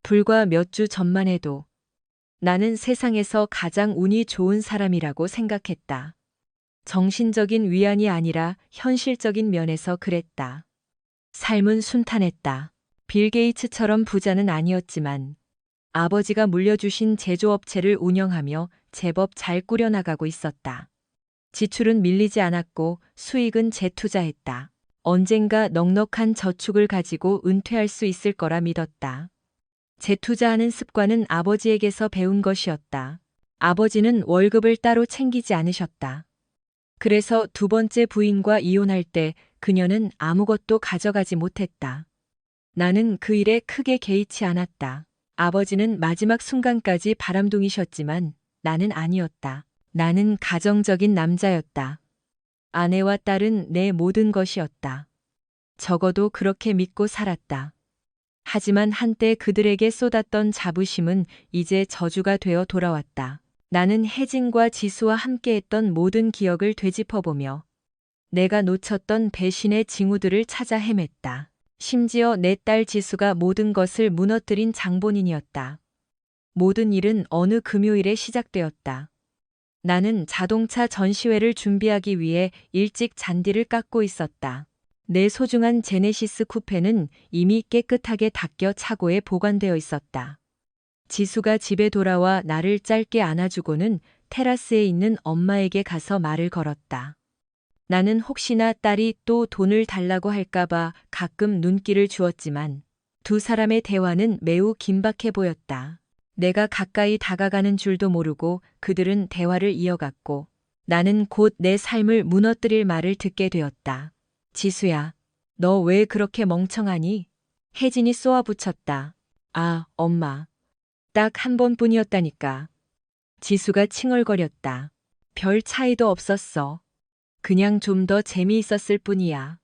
불과 몇 주 전만 해도 나는 세상에서 가장 운이 좋은 사람이라고 생각했다. 정신적인 위안이 아니라 현실적인 면에서 그랬다. 삶은 순탄했다. 빌 게이츠처럼 부자는 아니었지만 아버지가 물려주신 제조업체를 운영하며 제법 잘 꾸려나가고 있었다. 지출은 밀리지 않았고 수익은 재투자했다. 언젠가 넉넉한 저축을 가지고 은퇴할 수 있을 거라 믿었다. 재투자하는 습관은 아버지에게서 배운 것이었다. 아버지는 월급을 따로 챙기지 않으셨다. 그래서 두 번째 부인과 이혼할 때 그녀는 아무것도 가져가지 못했다. 나는 그 일에 크게 개의치 않았다. 아버지는 마지막 순간까지 바람둥이셨지만 나는 아니었다. 나는 가정적인 남자였다. 아내와 딸은 내 모든 것이었다. 적어도 그렇게 믿고 살았다. 하지만 한때 그들에게 쏟았던 자부심은 이제 저주가 되어 돌아왔다. 나는 혜진과 지수와 함께했던 모든 기억을 되짚어보며 내가 놓쳤던 배신의 징후들을 찾아 헤맸다. 심지어 내 딸 지수가 모든 것을 무너뜨린 장본인이었다. 모든 일은 어느 금요일에 시작되었다. 나는 자동차 전시회를 준비하기 위해 일찍 잔디를 깎고 있었다. 내 소중한 제네시스 쿠페는 이미 깨끗하게 닦여 차고에 보관되어 있었다. 지수가 집에 돌아와 나를 짧게 안아주고는 테라스에 있는 엄마에게 가서 말을 걸었다. 나는 혹시나 딸이 또 돈을 달라고 할까봐 가끔 눈길을 주었지만 두 사람의 대화는 매우 긴박해 보였다. 내가 가까이 다가가는 줄도 모르고 그들은 대화를 이어갔고 나는 곧 내 삶을 무너뜨릴 말을 듣게 되었다. 지수야, 너 왜 그렇게 멍청하니? 혜진이 쏘아붙였다. 아, 엄마. 딱 한 번뿐이었다니까. 지수가 칭얼거렸다. 별 차이도 없었어. 그냥 좀 더 재미있었을 뿐이야.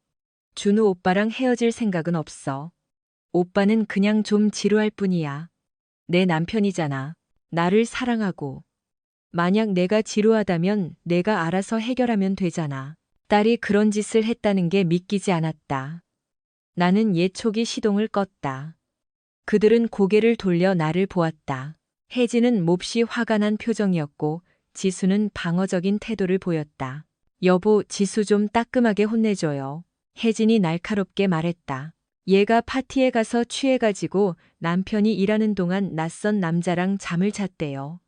준우 오빠랑 헤어질 생각은 없어. 오빠는 그냥 좀 지루할 뿐이야. 내 남편이잖아. 나를 사랑하고. 만약 내가 지루하다면 내가 알아서 해결하면 되잖아. 딸이 그런 짓을 했다는 게 믿기지 않았다. 나는 예초기 시동을 껐다. 그들은 고개를 돌려 나를 보았다. 혜진은 몹시 화가 난 표정이었고 지수는 방어적인 태도를 보였다. 여보, 지수 좀 따끔하게 혼내줘요. 혜진이 날카롭게 말했다. 얘가 파티에 가서 취해가지고 남편이 일하는 동안 낯선 남자랑 잠을 잤대요.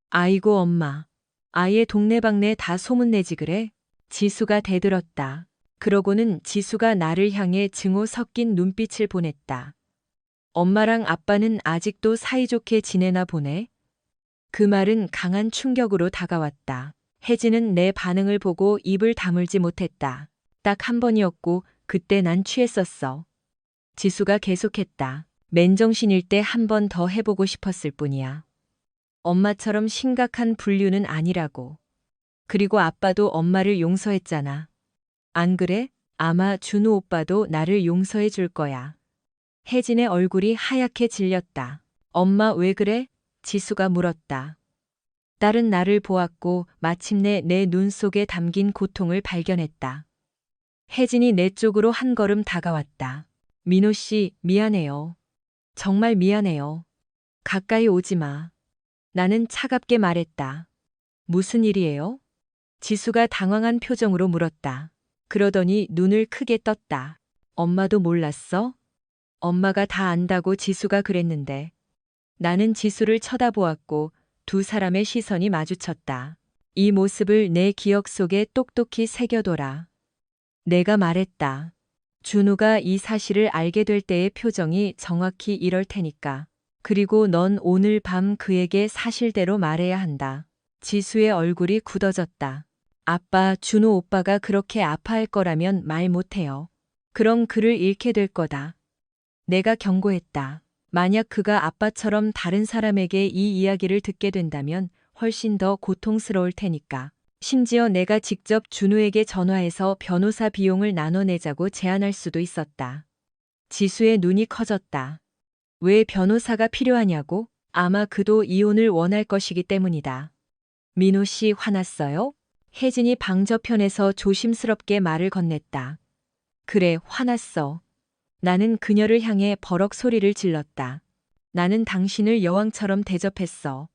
아이고 엄마. 아예 동네방네 다 소문내지 그래? 지수가 대들었다. 그러고는 지수가 나를 향해 증오 섞인 눈빛을 보냈다. 엄마랑 아빠는 아직도 사이좋게 지내나 보네? 그 말은 강한 충격으로 다가왔다. 혜진은 내 반응을 보고 입을 다물지 못했다. 딱 한 번이었고 그때 난 취했었어. 지수가 계속했다. 맨정신일 때 한 번 더 해보고 싶었을 뿐이야. 엄마처럼 심각한 분류는 아니라고. 그리고 아빠도 엄마를 용서했잖아. 안 그래? 아마 준우 오빠도 나를 용서해 줄 거야. 혜진의 얼굴이 하얗게 질렸다. 엄마 왜 그래? 지수가 물었다. 딸은 나를 보았고 마침내 내 눈 속에 담긴 고통을 발견했다. 혜진이 내 쪽으로 한 걸음 다가왔다. 민호 씨, 미안해요. 정말 미안해요. 가까이 오지 마. 나는 차갑게 말했다. 무슨 일이에요? 지수가 당황한 표정으로 물었다. 그러더니 눈을 크게 떴다. 엄마도 몰랐어? 엄마가 다 안다고 지수가 그랬는데. 나는 지수를 쳐다보았고 두 사람의 시선이 마주쳤다. 이 모습을 내 기억 속에 똑똑히 새겨둬라. 내가 말했다. 준우가 이 사실을 알게 될 때의 표정이 정확히 이럴 테니까. 그리고 넌 오늘 밤 그에게 사실대로 말해야 한다. 지수의 얼굴이 굳어졌다. 아빠, 준우 오빠가 그렇게 아파할 거라면 말 못해요. 그럼 그를 잃게 될 거다. 내가 경고했다. 만약 그가 아빠처럼 다른 사람에게 이 이야기를 듣게 된다면 훨씬 더 고통스러울 테니까. 심지어 내가 직접 준우에게 전화해서 변호사 비용을 나눠내자고 제안할 수도 있었다. 지수의 눈이 커졌다. 왜 변호사가 필요하냐고? 아마 그도 이혼을 원할 것이기 때문이다. 민호 씨 화났어요? 혜진이 방 저편에서 조심스럽게 말을 건넸다. 그래, 화났어. 나는 그녀를 향해 버럭 소리를 질렀다. 나는 당신을 여왕처럼 대접했어.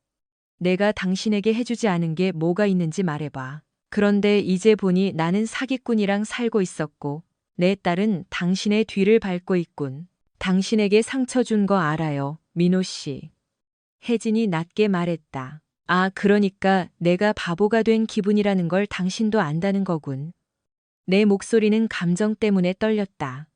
내가 당신에게 해주지 않은 게 뭐가 있는지 말해봐. 그런데 이제 보니 나는 사기꾼이랑 살고 있었고, 내 딸은 당신의 뒤를 밟고 있군. 당신에게 상처 준 거 알아요, 민호 씨. 혜진이 낮게 말했다. 아, 그러니까 내가 바보가 된 기분이라는 걸 당신도 안다는 거군. 내 목소리는 감정 때문에 떨렸다.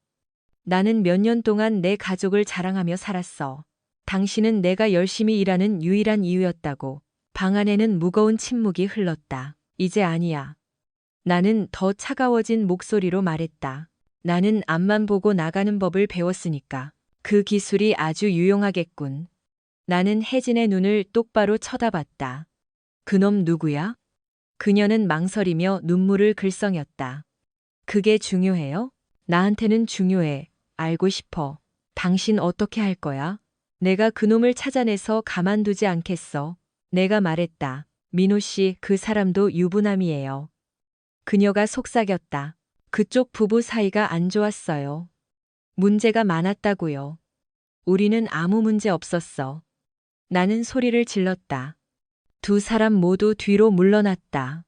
나는 몇 년 동안 내 가족을 자랑하며 살았어. 당신은 내가 열심히 일하는 유일한 이유였다고. 방 안에는 무거운 침묵이 흘렀다. 이제 아니야. 나는 더 차가워진 목소리로 말했다. 나는 앞만 보고 나가는 법을 배웠으니까. 그 기술이 아주 유용하겠군. 나는 혜진의 눈을 똑바로 쳐다봤다. 그놈 누구야? 그녀는 망설이며 눈물을 글썽였다. 그게 중요해요? 나한테는 중요해. 알고 싶어. 당신 어떻게 할 거야? 내가 그놈을 찾아내서 가만두지 않겠어. 내가 말했다. 민호 씨, 그 사람도 유부남이에요. 그녀가 속삭였다. 그쪽 부부 사이가 안 좋았어요. 문제가 많았다고요. 우리는 아무 문제 없었어. 나는 소리를 질렀다. 두 사람 모두 뒤로 물러났다.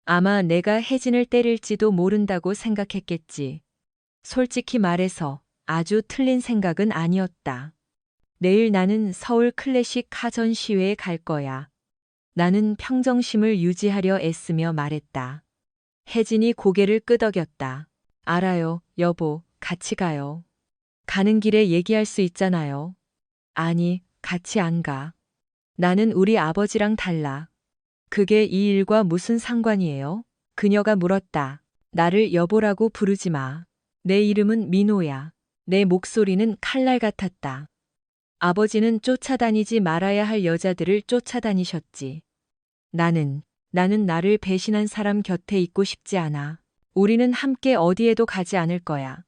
아마 내가 혜진을 때릴지도 모른다고 생각했겠지. 솔직히 말해서 아주 틀린 생각은 아니었다. 내일 나는 서울 클래식 카 전시회에 갈 거야. 나는 평정심을 유지하려 애쓰며 말했다. 혜진이 고개를 끄덕였다. 알아요, 여보, 같이 가요. 가는 길에 얘기할 수 있잖아요. 아니, 같이 안 가. 나는 우리 아버지랑 달라. 그게 이 일과 무슨 상관이에요? 그녀가 물었다. 나를 여보라고 부르지 마. 내 이름은 민호야. 내 목소리는 칼날 같았다. 아버지는 쫓아다니지 말아야 할 여자들을 쫓아다니셨지. 나는 나를 배신한 사람 곁에 있고 싶지 않아. 우리는 함께 어디에도 가지 않을 거야.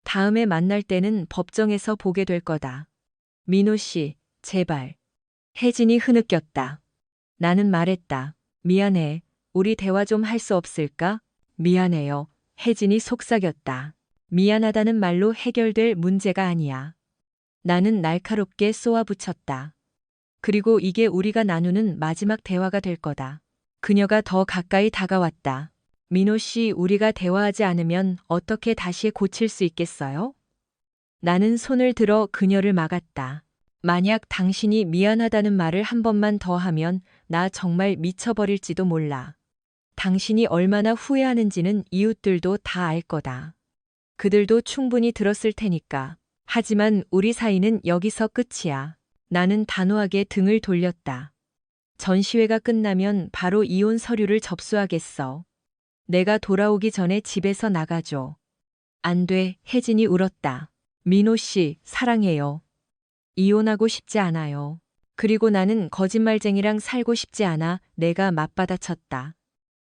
다음에 만날 때는 법정에서 보게 될 거다. 민호 씨, 제발. 혜진이 흐느꼈다. 나는 말했다. 미안해. 우리 대화 좀 할 수 없을까? 미안해요. 혜진이 속삭였다. 미안하다는 말로 해결될 문제가 아니야. 나는 날카롭게 쏘아붙였다. 그리고 이게 우리가 나누는 마지막 대화가 될 거다. 그녀가 더 가까이 다가왔다. 민호 씨, 우리가 대화하지 않으면 어떻게 다시 고칠 수 있겠어요? 나는 손을 들어 그녀를 막았다. 만약 당신이 미안하다는 말을 한 번만 더 하면 나 정말 미쳐버릴지도 몰라. 당신이 얼마나 후회하는지는 이웃들도 다 알 거다. 그들도 충분히 들었을 테니까. 하지만 우리 사이는 여기서 끝이야. 나는 단호하게 등을 돌렸다. 전시회가 끝나면 바로 이혼 서류를 접수하겠어. 내가 돌아오기 전에 집에서 나가줘. 안 돼, 혜진이 울었다. 민호 씨, 사랑해요. 이혼하고 싶지 않아요. 그리고 나는 거짓말쟁이랑 살고 싶지 않아. 내가 맞받아쳤다.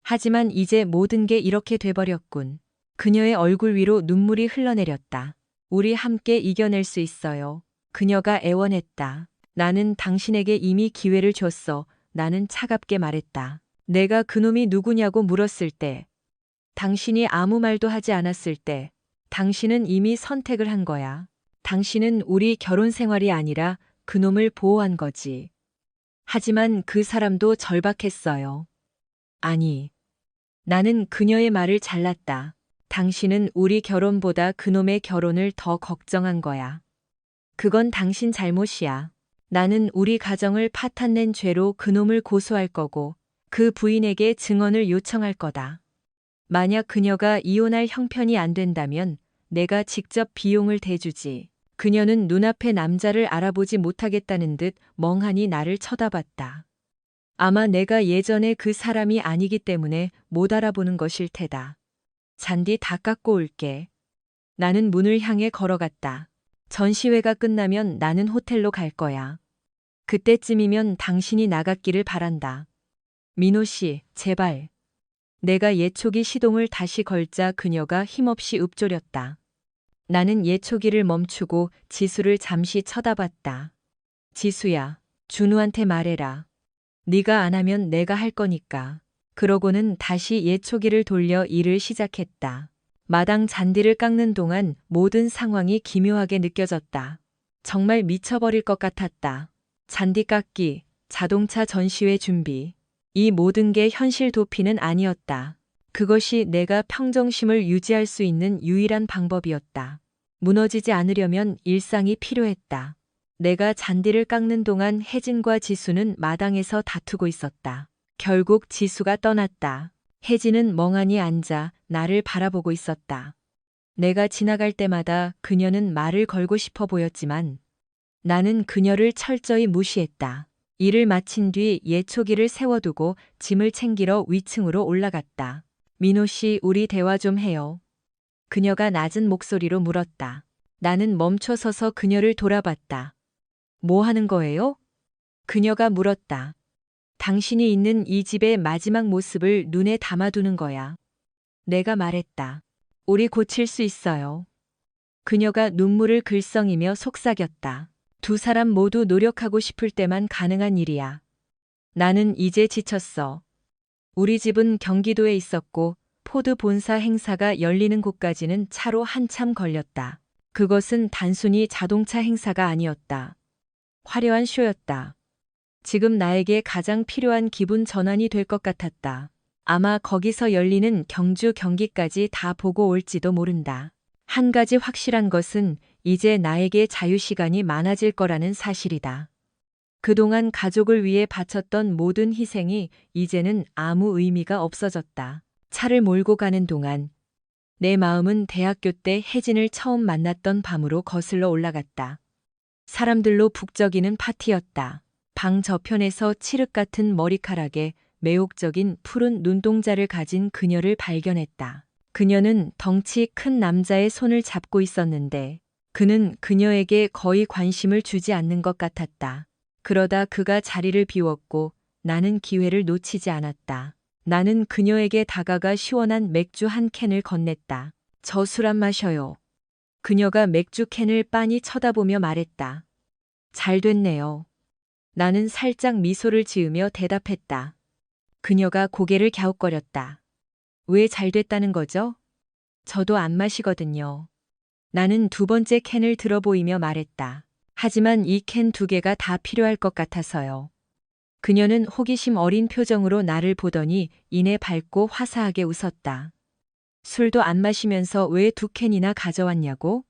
하지만 이제 모든 게 이렇게 돼버렸군. 그녀의 얼굴 위로 눈물이 흘러내렸다. 우리 함께 이겨낼 수 있어요. 그녀가 애원했다. 나는 당신에게 이미 기회를 줬어. 나는 차갑게 말했다. 내가 그놈이 누구냐고 물었을 때, 당신이 아무 말도 하지 않았을 때, 당신은 이미 선택을 한 거야. 당신은 우리 결혼 생활이 아니라 그놈을 보호한 거지. 하지만 그 사람도 절박했어요. 아니, 나는 그녀의 말을 잘랐다. 당신은 우리 결혼보다 그놈의 결혼을 더 걱정한 거야. 그건 당신 잘못이야. 나는 우리 가정을 파탄낸 죄로 그놈을 고소할 거고 그 부인에게 증언을 요청할 거다. 만약 그녀가 이혼할 형편이 안 된다면 내가 직접 비용을 대주지. 그녀는 눈앞의 남자를 알아보지 못하겠다는 듯 멍하니 나를 쳐다봤다. 아마 내가 예전에 그 사람이 아니기 때문에 못 알아보는 것일 테다. 잔디 다 깎고 올게. 나는 문을 향해 걸어갔다. 전시회가 끝나면 나는 호텔로 갈 거야. 그때쯤이면 당신이 나갔기를 바란다. 민호 씨, 제발. 내가 예초기 시동을 다시 걸자 그녀가 힘없이 읊조렸다. 나는 예초기를 멈추고 지수를 잠시 쳐다봤다. 지수야, 준우한테 말해라. 네가 안 하면 내가 할 거니까. 그러고는 다시 예초기를 돌려 일을 시작했다. 마당 잔디를 깎는 동안 모든 상황이 기묘하게 느껴졌다. 정말 미쳐버릴 것 같았다. 잔디 깎기, 자동차 전시회 준비. 이 모든 게 현실 도피는 아니었다. 그것이 내가 평정심을 유지할 수 있는 유일한 방법이었다. 무너지지 않으려면 일상이 필요했다. 내가 잔디를 깎는 동안 혜진과 지수는 마당에서 다투고 있었다. 결국 지수가 떠났다. 혜진은 멍하니 앉아 나를 바라보고 있었다. 내가 지나갈 때마다 그녀는 말을 걸고 싶어 보였지만 나는 그녀를 철저히 무시했다. 일을 마친 뒤 예초기를 세워두고 짐을 챙기러 위층으로 올라갔다. 민호 씨, 우리 대화 좀 해요. 그녀가 낮은 목소리로 물었다. 나는 멈춰서서 그녀를 돌아봤다. 뭐 하는 거예요? 그녀가 물었다. 당신이 있는 이 집의 마지막 모습을 눈에 담아두는 거야. 내가 말했다. 우리 고칠 수 있어요. 그녀가 눈물을 글썽이며 속삭였다. 두 사람 모두 노력하고 싶을 때만 가능한 일이야. 나는 이제 지쳤어. 우리 집은 경기도에 있었고 포드 본사 행사가 열리는 곳까지는 차로 한참 걸렸다. 그것은 단순히 자동차 행사가 아니었다. 화려한 쇼였다. 지금 나에게 가장 필요한 기분 전환이 될 것 같았다. 아마 거기서 열리는 경주 경기까지 다 보고 올지도 모른다. 한 가지 확실한 것은 이제 나에게 자유시간이 많아질 거라는 사실이다. 그동안 가족을 위해 바쳤던 모든 희생이 이제는 아무 의미가 없어졌다. 차를 몰고 가는 동안 내 마음은 대학교 때 혜진을 처음 만났던 밤으로 거슬러 올라갔다. 사람들로 북적이는 파티였다. 방 저편에서 칠흑 같은 머리카락에 매혹적인 푸른 눈동자를 가진 그녀를 발견했다. 그녀는 덩치 큰 남자의 손을 잡고 있었는데 그는 그녀에게 거의 관심을 주지 않는 것 같았다. 그러다 그가 자리를 비웠고 나는 기회를 놓치지 않았다. 나는 그녀에게 다가가 시원한 맥주 한 캔을 건넸다. 저 술 안 마셔요. 그녀가 맥주 캔을 빤히 쳐다보며 말했다. 잘 됐네요. 나는 살짝 미소를 지으며 대답했다. 그녀가 고개를 갸웃거렸다. 왜 잘 됐다는 거죠? 저도 안 마시거든요. 나는 두 번째 캔을 들어 보이며 말했다. 하지만 이 캔 두 개가 다 필요할 것 같아서요. 그녀는 호기심 어린 표정으로 나를 보더니 이내 밝고 화사하게 웃었다. 술도 안 마시면서 왜 두 캔이나 가져왔냐고?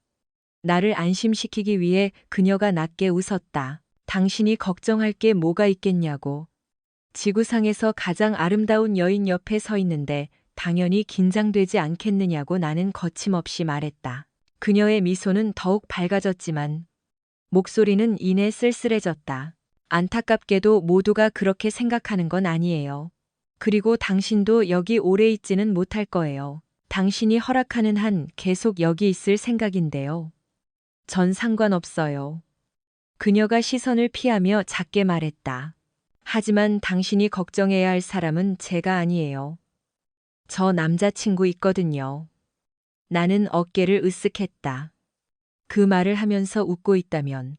나를 안심시키기 위해 그녀가 낮게 웃었다. 당신이 걱정할 게 뭐가 있겠냐고. 지구상에서 가장 아름다운 여인 옆에 서 있는데 당연히 긴장되지 않겠느냐고 나는 거침없이 말했다. 그녀의 미소는 더욱 밝아졌지만 목소리는 이내 쓸쓸해졌다. 안타깝게도 모두가 그렇게 생각하는 건 아니에요. 그리고 당신도 여기 오래 있지는 못할 거예요. 당신이 허락하는 한 계속 여기 있을 생각인데요. 전 상관없어요. 그녀가 시선을 피하며 작게 말했다. 하지만 당신이 걱정해야 할 사람은 제가 아니에요. 저 남자친구 있거든요. 나는 어깨를 으쓱했다. 그 말을 하면서 웃고 있다면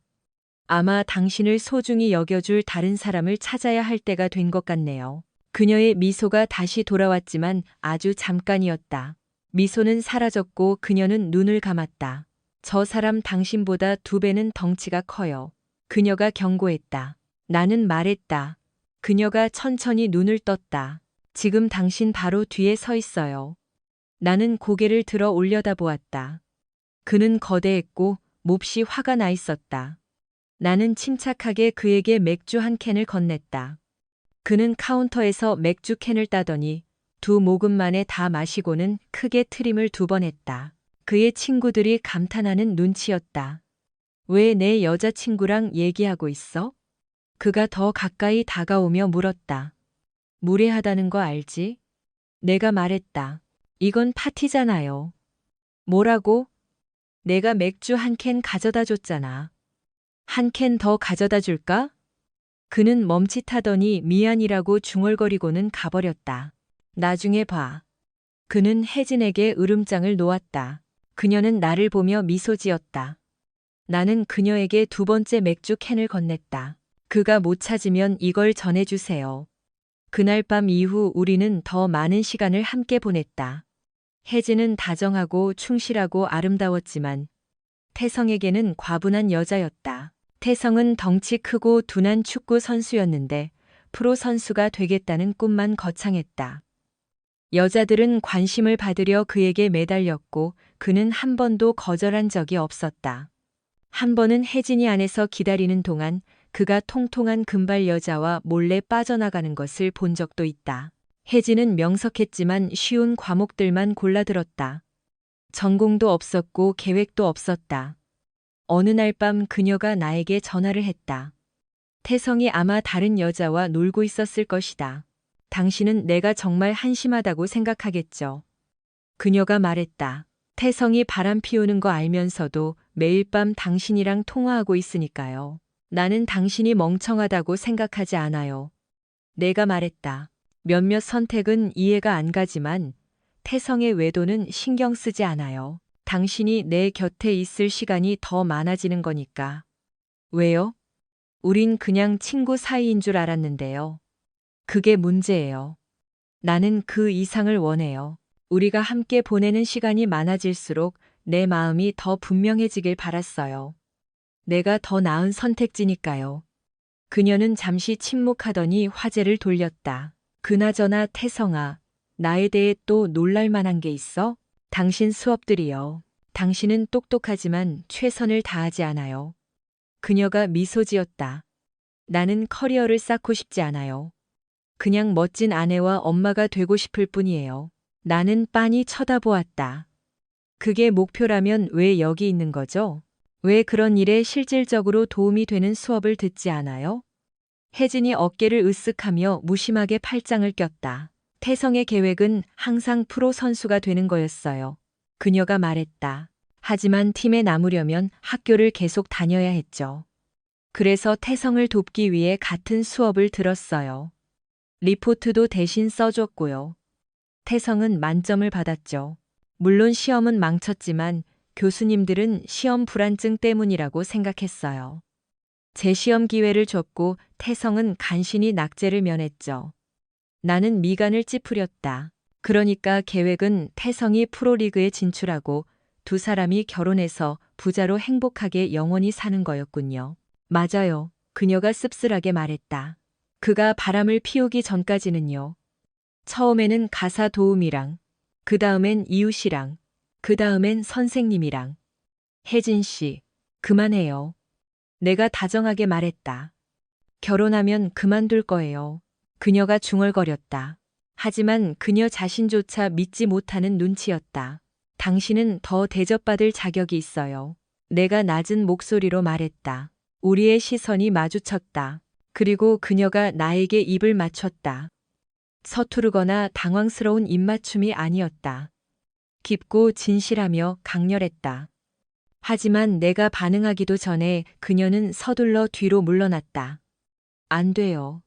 아마 당신을 소중히 여겨줄 다른 사람을 찾아야 할 때가 된 것 같네요. 그녀의 미소가 다시 돌아왔지만 아주 잠깐이었다. 미소는 사라졌고 그녀는 눈을 감았다. 저 사람 당신보다 2배는 덩치가 커요. 그녀가 경고했다. 나는 말했다. 그녀가 천천히 눈을 떴다. 지금 당신 바로 뒤에 서 있어요. 나는 고개를 들어 올려다보았다. 그는 거대했고 몹시 화가 나 있었다. 나는 침착하게 그에게 맥주 한 캔을 건넸다. 그는 카운터에서 맥주 캔을 따더니 2모금 만에 다 마시고는 크게 트림을 2번 했다. 그의 친구들이 감탄하는 눈치였다. 왜 내 여자친구랑 얘기하고 있어? 그가 더 가까이 다가오며 물었다. 무례하다는 거 알지? 내가 말했다. 이건 파티잖아요. 뭐라고? 내가 맥주 한 캔 가져다 줬잖아. 한 캔 더 가져다 줄까? 그는 멈칫하더니 미안이라고 중얼거리고는 가버렸다. 나중에 봐. 그는 혜진에게 으름장을 놓았다. 그녀는 나를 보며 미소 지었다. 나는 그녀에게 2번째 맥주 캔을 건넸다. 그가 못 찾으면 이걸 전해주세요. 그날 밤 이후 우리는 더 많은 시간을 함께 보냈다. 혜진은 다정하고 충실하고 아름다웠지만 태성에게는 과분한 여자였다. 태성은 덩치 크고 둔한 축구 선수였는데 프로 선수가 되겠다는 꿈만 거창했다. 여자들은 관심을 받으려 그에게 매달렸고 그는 한 번도 거절한 적이 없었다. 한 번은 혜진이 안에서 기다리는 동안 그가 통통한 금발 여자와 몰래 빠져나가는 것을 본 적도 있다. 혜진은 명석했지만 쉬운 과목들만 골라들었다. 전공도 없었고 계획도 없었다. 어느 날 밤 그녀가 나에게 전화를 했다. 태성이 아마 다른 여자와 놀고 있었을 것이다. 당신은 내가 정말 한심하다고 생각하겠죠. 그녀가 말했다. 태성이 바람 피우는 거 알면서도 매일 밤 당신이랑 통화하고 있으니까요. 나는 당신이 멍청하다고 생각하지 않아요. 내가 말했다. 몇몇 선택은 이해가 안 가지만 태성의 외도는 신경 쓰지 않아요. 당신이 내 곁에 있을 시간이 더 많아지는 거니까. 왜요? 우린 그냥 친구 사이인 줄 알았는데요. 그게 문제예요. 나는 그 이상을 원해요. 우리가 함께 보내는 시간이 많아질수록 내 마음이 더 분명해지길 바랐어요. 내가 더 나은 선택지니까요. 그녀는 잠시 침묵하더니 화제를 돌렸다. 그나저나 태성아, 나에 대해 또 놀랄 만한 게 있어? 당신 수업들이요. 당신은 똑똑하지만 최선을 다하지 않아요. 그녀가 미소 지었다. 나는 커리어를 쌓고 싶지 않아요. 그냥 멋진 아내와 엄마가 되고 싶을 뿐이에요. 나는 빤히 쳐다보았다. 그게 목표라면 왜 여기 있는 거죠? 왜 그런 일에 실질적으로 도움이 되는 수업을 듣지 않아요? 혜진이 어깨를 으쓱하며 무심하게 팔짱을 꼈다. 태성의 계획은 항상 프로 선수가 되는 거였어요. 그녀가 말했다. 하지만 팀에 남으려면 학교를 계속 다녀야 했죠. 그래서 태성을 돕기 위해 같은 수업을 들었어요. 리포트도 대신 써줬고요. 태성은 만점을 받았죠. 물론 시험은 망쳤지만 교수님들은 시험 불안증 때문이라고 생각했어요. 재시험 기회를 줬고 태성은 간신히 낙제를 면했죠. 나는 미간을 찌푸렸다. 그러니까 계획은 태성이 프로리그에 진출하고 두 사람이 결혼해서 부자로 행복하게 영원히 사는 거였군요. 맞아요. 그녀가 씁쓸하게 말했다. 그가 바람을 피우기 전까지는요. 처음에는 가사 도우미랑, 그 다음엔 이웃이랑, 그 다음엔 선생님이랑. 혜진 씨, 그만해요. 내가 다정하게 말했다. 결혼하면 그만둘 거예요. 그녀가 중얼거렸다. 하지만 그녀 자신조차 믿지 못하는 눈치였다. 당신은 더 대접받을 자격이 있어요. 내가 낮은 목소리로 말했다. 우리의 시선이 마주쳤다. 그리고 그녀가 나에게 입을 맞췄다. 서투르거나 당황스러운 입맞춤이 아니었다. 깊고 진실하며 강렬했다. 하지만 내가 반응하기도 전에 그녀는 서둘러 뒤로 물러났다. 안 돼요.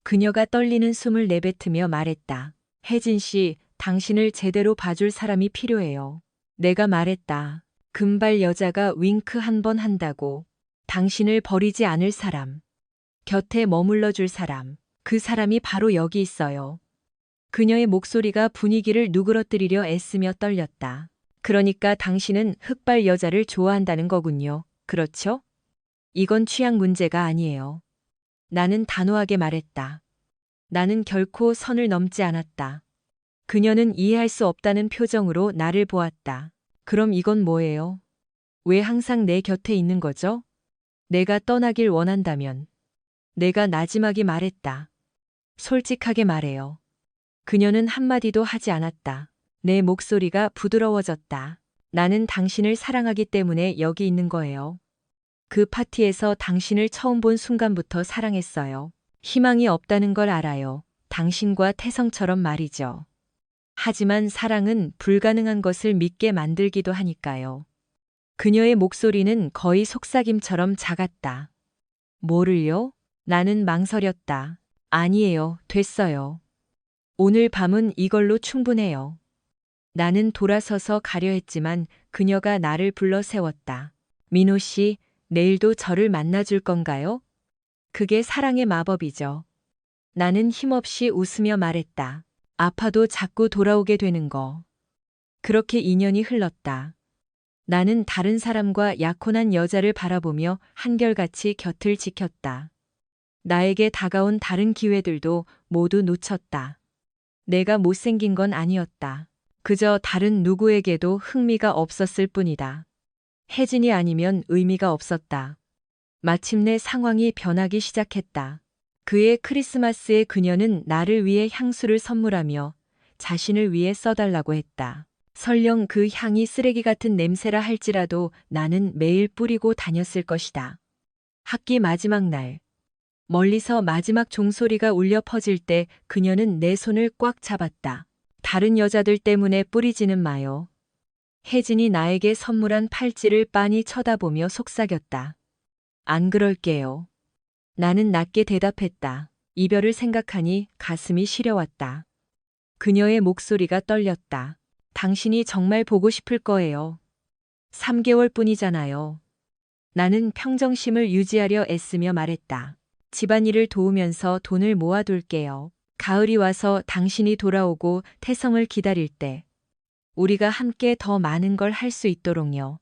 그녀가 떨리는 숨을 내뱉으며 말했다. 혜진 씨, 당신을 제대로 봐줄 사람이 필요해요. 내가 말했다. 금발 여자가 윙크 한 번 한다고. 당신을 버리지 않을 사람. 곁에 머물러 줄 사람. 그 사람이 바로 여기 있어요. 그녀의 목소리가 분위기를 누그러뜨리려 애쓰며 떨렸다. 그러니까 당신은 흑발 여자를 좋아한다는 거군요. 그렇죠? 이건 취향 문제가 아니에요. 나는 단호하게 말했다. 나는 결코 선을 넘지 않았다. 그녀는 이해할 수 없다는 표정으로 나를 보았다. 그럼 이건 뭐예요? 왜 항상 내 곁에 있는 거죠? 내가 떠나길 원한다면. 내가 나지막이 말했다. 솔직하게 말해요. 그녀는 한마디도 하지 않았다. 내 목소리가 부드러워졌다. 나는 당신을 사랑하기 때문에 여기 있는 거예요. 그 파티에서 당신을 처음 본 순간부터 사랑했어요. 희망이 없다는 걸 알아요. 당신과 태성처럼 말이죠. 하지만 사랑은 불가능한 것을 믿게 만들기도 하니까요. 그녀의 목소리는 거의 속삭임처럼 작았다. 뭐를요? 나는 망설였다. 아니에요, 됐어요. 오늘 밤은 이걸로 충분해요. 나는 돌아서서 가려 했지만 그녀가 나를 불러 세웠다. 민호 씨, 내일도 저를 만나줄 건가요? 그게 사랑의 마법이죠. 나는 힘없이 웃으며 말했다. 아파도 자꾸 돌아오게 되는 거. 그렇게 2년이 흘렀다. 나는 다른 사람과 약혼한 여자를 바라보며 한결같이 곁을 지켰다. 나에게 다가온 다른 기회들도 모두 놓쳤다. 내가 못생긴 건 아니었다. 그저 다른 누구에게도 흥미가 없었을 뿐이다. 혜진이 아니면 의미가 없었다. 마침내 상황이 변하기 시작했다. 그의 크리스마스에 그녀는 나를 위해 향수를 선물하며 자신을 위해 써달라고 했다. 설령 그 향이 쓰레기 같은 냄새라 할지라도 나는 매일 뿌리고 다녔을 것이다. 학기 마지막 날, 멀리서 마지막 종소리가 울려 퍼질 때 그녀는 내 손을 꽉 잡았다. 다른 여자들 때문에 뿌리지는 마요. 혜진이 나에게 선물한 팔찌를 빤히 쳐다보며 속삭였다. 안 그럴게요. 나는 낮게 대답했다. 이별을 생각하니 가슴이 시려왔다. 그녀의 목소리가 떨렸다. 당신이 정말 보고 싶을 거예요. 3개월 뿐이잖아요. 나는 평정심을 유지하려 애쓰며 말했다. 집안일을 도우면서 돈을 모아둘게요. 가을이 와서 당신이 돌아오고 태성을 기다릴 때 우리가 함께 더 많은 걸 할 수 있도록요.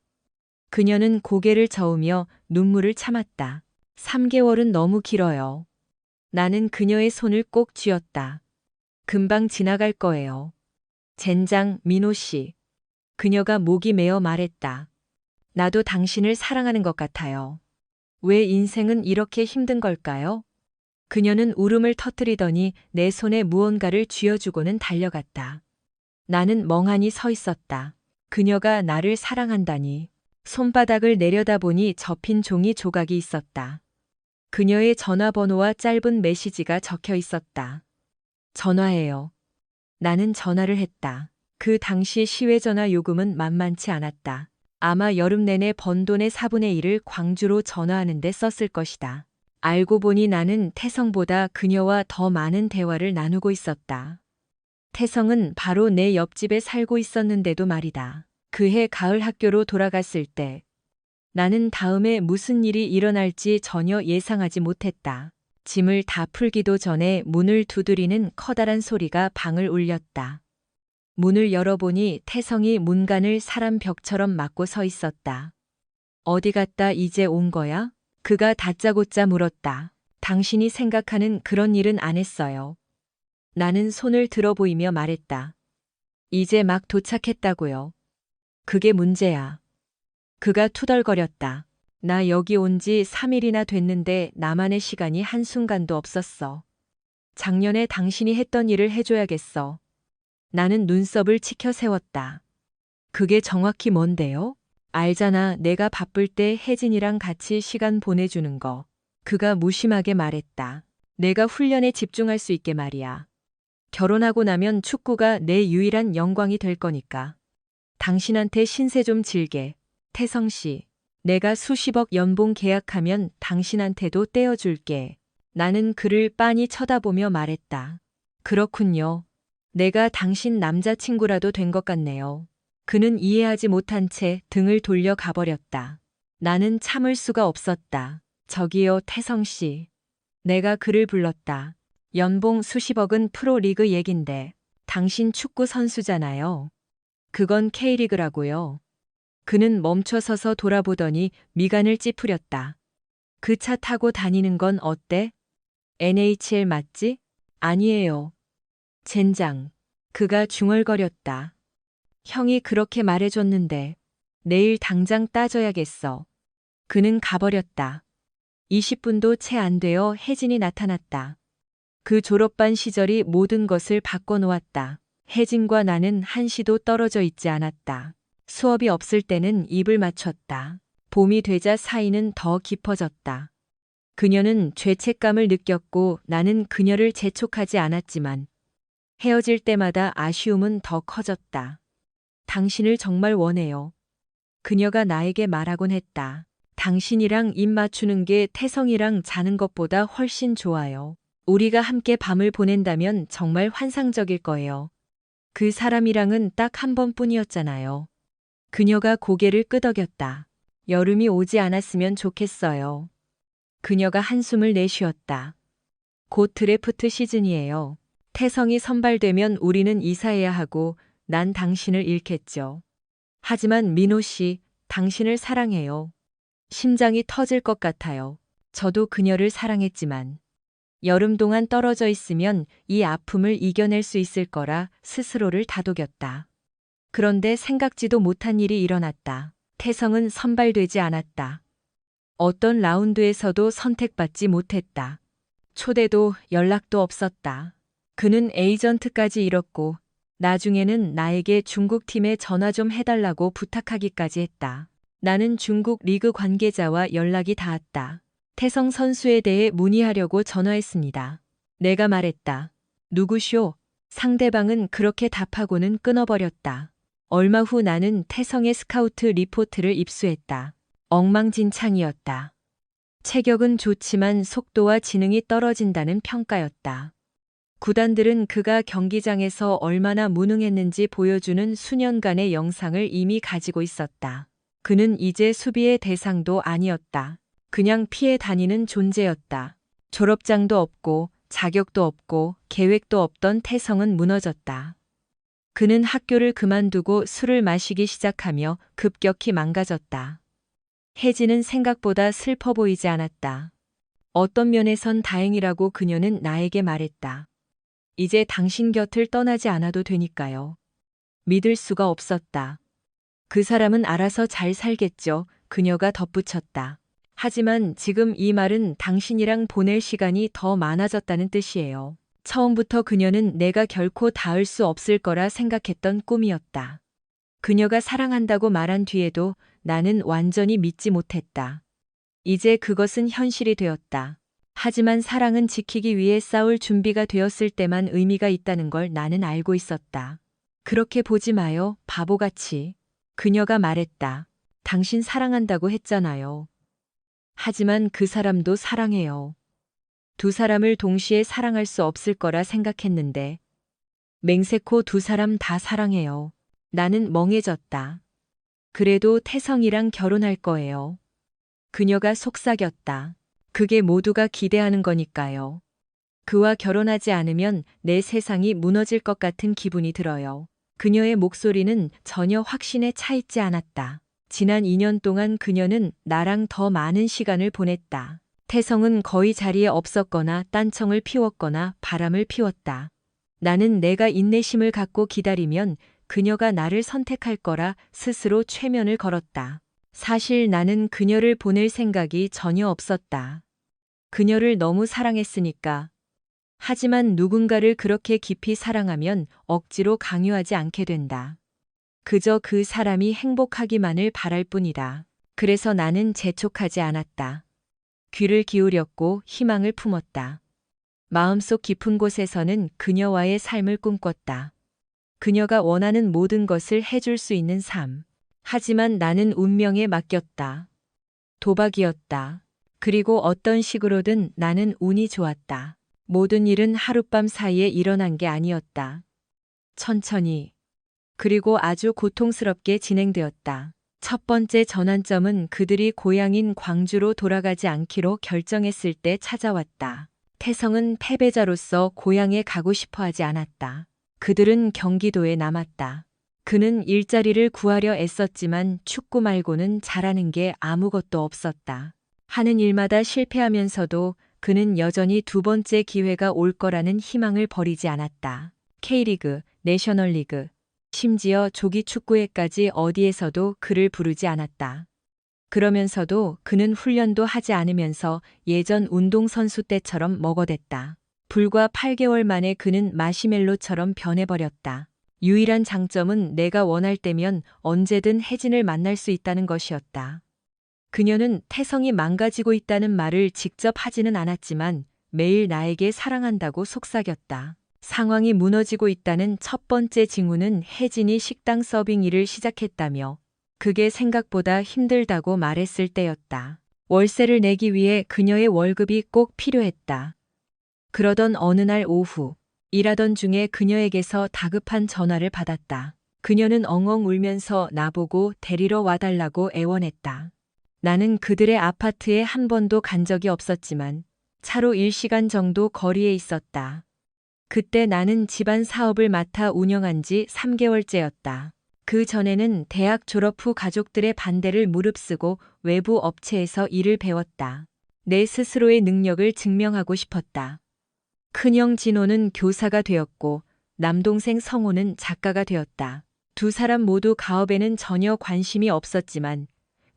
그녀는 고개를 저으며 눈물을 참았다. 3개월은 너무 길어요. 나는 그녀의 손을 꼭 쥐었다. 금방 지나갈 거예요. 젠장, 민호 씨. 그녀가 목이 메어 말했다. 나도 당신을 사랑하는 것 같아요. 왜 인생은 이렇게 힘든 걸까요? 그녀는 울음을 터뜨리더니 내 손에 무언가를 쥐어주고는 달려갔다. 나는 멍하니 서 있었다. 그녀가 나를 사랑한다니. 손바닥을 내려다보니 접힌 종이 조각이 있었다. 그녀의 전화번호와 짧은 메시지가 적혀 있었다. 전화해요. 나는 전화를 했다. 그 당시 시외전화 요금은 만만치 않았다. 아마 여름 내내 번 돈의 4분의 1을 광주로 전화하는 데 썼을 것이다. 알고 보니 나는 태성보다 그녀와 더 많은 대화를 나누고 있었다. 태성은 바로 내 옆집에 살고 있었는데도 말이다. 그해 가을 학교로 돌아갔을 때 나는 다음에 무슨 일이 일어날지 전혀 예상하지 못했다. 짐을 다 풀기도 전에 문을 두드리는 커다란 소리가 방을 울렸다. 문을 열어보니 태성이 문간을 사람 벽처럼 막고 서 있었다. 어디 갔다 이제 온 거야? 그가 다짜고짜 물었다. 당신이 생각하는 그런 일은 안 했어요. 나는 손을 들어 보이며 말했다. 이제 막 도착했다고요. 그게 문제야. 그가 투덜거렸다. 나 여기 온 지 3일이나 됐는데 나만의 시간이 한순간도 없었어. 작년에 당신이 했던 일을 해줘야겠어. 나는 눈썹을 치켜 세웠다. 그게 정확히 뭔데요? 알잖아, 내가 바쁠 때 혜진이랑 같이 시간 보내주는 거. 그가 무심하게 말했다. 내가 훈련에 집중할 수 있게 말이야. 결혼하고 나면 축구가 내 유일한 영광이 될 거니까. 당신한테 신세 좀 질게. 태성 씨, 내가 수십억 연봉 계약하면 당신한테도 떼어줄게. 나는 그를 빤히 쳐다보며 말했다. 그렇군요. 내가 당신 남자친구라도 된 것 같네요. 그는 이해하지 못한 채 등을 돌려 가버렸다. 나는 참을 수가 없었다. 저기요, 태성 씨. 내가 그를 불렀다. 연봉 수십억은 프로리그 얘긴데 당신 축구 선수잖아요. 그건 K리그라고요. 그는 멈춰서서 돌아보더니 미간을 찌푸렸다. 그 차 타고 다니는 건 어때? NHL 맞지? 아니에요. 젠장. 그가 중얼거렸다. 형이 그렇게 말해줬는데 내일 당장 따져야겠어. 그는 가버렸다. 20분도 채 안 되어 혜진이 나타났다. 그 졸업반 시절이 모든 것을 바꿔놓았다. 혜진과 나는 한시도 떨어져 있지 않았다. 수업이 없을 때는 입을 맞췄다. 봄이 되자 사이는 더 깊어졌다. 그녀는 죄책감을 느꼈고 나는 그녀를 재촉하지 않았지만 헤어질 때마다 아쉬움은 더 커졌다. 당신을 정말 원해요. 그녀가 나에게 말하곤 했다. 당신이랑 입 맞추는 게 태성이랑 자는 것보다 훨씬 좋아요. 우리가 함께 밤을 보낸다면 정말 환상적일 거예요. 그 사람이랑은 딱 한 번뿐이었잖아요. 그녀가 고개를 끄덕였다. 여름이 오지 않았으면 좋겠어요. 그녀가 한숨을 내쉬었다. 곧 드래프트 시즌이에요. 태성이 선발되면 우리는 이사해야 하고 난 당신을 잃겠죠. 하지만 민호 씨, 당신을 사랑해요. 심장이 터질 것 같아요. 저도 그녀를 사랑했지만 여름 동안 떨어져 있으면 이 아픔을 이겨낼 수 있을 거라 스스로를 다독였다. 그런데 생각지도 못한 일이 일어났다. 태성은 선발되지 않았다. 어떤 라운드에서도 선택받지 못했다. 초대도 연락도 없었다. 그는 에이전트까지 잃었고 나중에는 나에게 중국팀에 전화 좀 해달라고 부탁하기까지 했다. 나는 중국 리그 관계자와 연락이 닿았다. 태성 선수에 대해 문의하려고 전화했습니다. 내가 말했다. 누구쇼? 상대방은 그렇게 답하고는 끊어버렸다. 얼마 후 나는 태성의 스카우트 리포트를 입수했다. 엉망진창이었다. 체격은 좋지만 속도와 지능이 떨어진다는 평가였다. 구단들은 그가 경기장에서 얼마나 무능했는지 보여주는 수년간의 영상을 이미 가지고 있었다. 그는 이제 수비의 대상도 아니었다. 그냥 피해 다니는 존재였다. 졸업장도 없고 자격도 없고 계획도 없던 태성은 무너졌다. 그는 학교를 그만두고 술을 마시기 시작하며 급격히 망가졌다. 혜진은 생각보다 슬퍼 보이지 않았다. 어떤 면에선 다행이라고 그녀는 나에게 말했다. 이제 당신 곁을 떠나지 않아도 되니까요. 믿을 수가 없었다. 그 사람은 알아서 잘 살겠죠. 그녀가 덧붙였다. 하지만 지금 이 말은 당신이랑 보낼 시간이 더 많아졌다는 뜻이에요. 처음부터 그녀는 내가 결코 닿을 수 없을 거라 생각했던 꿈이었다. 그녀가 사랑한다고 말한 뒤에도 나는 완전히 믿지 못했다. 이제 그것은 현실이 되었다. 하지만 사랑은 지키기 위해 싸울 준비가 되었을 때만 의미가 있다는 걸 나는 알고 있었다. 그렇게 보지 마요, 바보같이. 그녀가 말했다. 당신 사랑한다고 했잖아요. 하지만 그 사람도 사랑해요. 두 사람을 동시에 사랑할 수 없을 거라 생각했는데 맹세코 두 사람 다 사랑해요. 나는 멍해졌다. 그래도 태성이랑 결혼할 거예요. 그녀가 속삭였다. 그게 모두가 기대하는 거니까요. 그와 결혼하지 않으면 내 세상이 무너질 것 같은 기분이 들어요. 그녀의 목소리는 전혀 확신에 차 있지 않았다. 지난 2년 동안 그녀는 나랑 더 많은 시간을 보냈다. 태성은 거의 자리에 없었거나 딴청을 피웠거나 바람을 피웠다. 나는 내가 인내심을 갖고 기다리면 그녀가 나를 선택할 거라 스스로 최면을 걸었다. 사실 나는 그녀를 보낼 생각이 전혀 없었다. 그녀를 너무 사랑했으니까. 하지만 누군가를 그렇게 깊이 사랑하면 억지로 강요하지 않게 된다. 그저 그 사람이 행복하기만을 바랄 뿐이다. 그래서 나는 재촉하지 않았다. 귀를 기울였고 희망을 품었다. 마음속 깊은 곳에서는 그녀와의 삶을 꿈꿨다. 그녀가 원하는 모든 것을 해줄 수 있는 삶. 하지만 나는 운명에 맡겼다. 도박이었다. 그리고 어떤 식으로든 나는 운이 좋았다. 모든 일은 하룻밤 사이에 일어난 게 아니었다. 천천히. 그리고 아주 고통스럽게 진행되었다. 첫 번째 전환점은 그들이 고향인 광주로 돌아가지 않기로 결정했을 때 찾아왔다. 태성은 패배자로서 고향에 가고 싶어 하지 않았다. 그들은 경기도에 남았다. 그는 일자리를 구하려 애썼지만 축구 말고는 잘하는 게 아무것도 없었다. 하는 일마다 실패하면서도 그는 여전히 두 번째 기회가 올 거라는 희망을 버리지 않았다. K리그, 내셔널리그, 심지어 조기 축구회까지 어디에서도 그를 부르지 않았다. 그러면서도 그는 훈련도 하지 않으면서 예전 운동선수 때처럼 먹어댔다. 불과 8개월 만에 그는 마시멜로처럼 변해버렸다. 유일한 장점은 내가 원할 때면 언제든 혜진을 만날 수 있다는 것이었다. 그녀는 태성이 망가지고 있다는 말을 직접 하지는 않았지만 매일 나에게 사랑한다고 속삭였다. 상황이 무너지고 있다는 첫 번째 징후는 혜진이 식당 서빙 일을 시작했다며 그게 생각보다 힘들다고 말했을 때였다. 월세를 내기 위해 그녀의 월급이 꼭 필요했다. 그러던 어느 날 오후 일하던 중에 그녀에게서 다급한 전화를 받았다. 그녀는 엉엉 울면서 나보고 데리러 와달라고 애원했다. 나는 그들의 아파트에 한 번도 간 적이 없었지만 차로 1시간 정도 거리에 있었다. 그때 나는 집안 사업을 맡아 운영한 지 3개월째였다. 그 전에는 대학 졸업 후 가족들의 반대를 무릅쓰고 외부 업체에서 일을 배웠다. 내 스스로의 능력을 증명하고 싶었다. 큰형 진호는 교사가 되었고 남동생 성호는 작가가 되었다. 두 사람 모두 가업에는 전혀 관심이 없었지만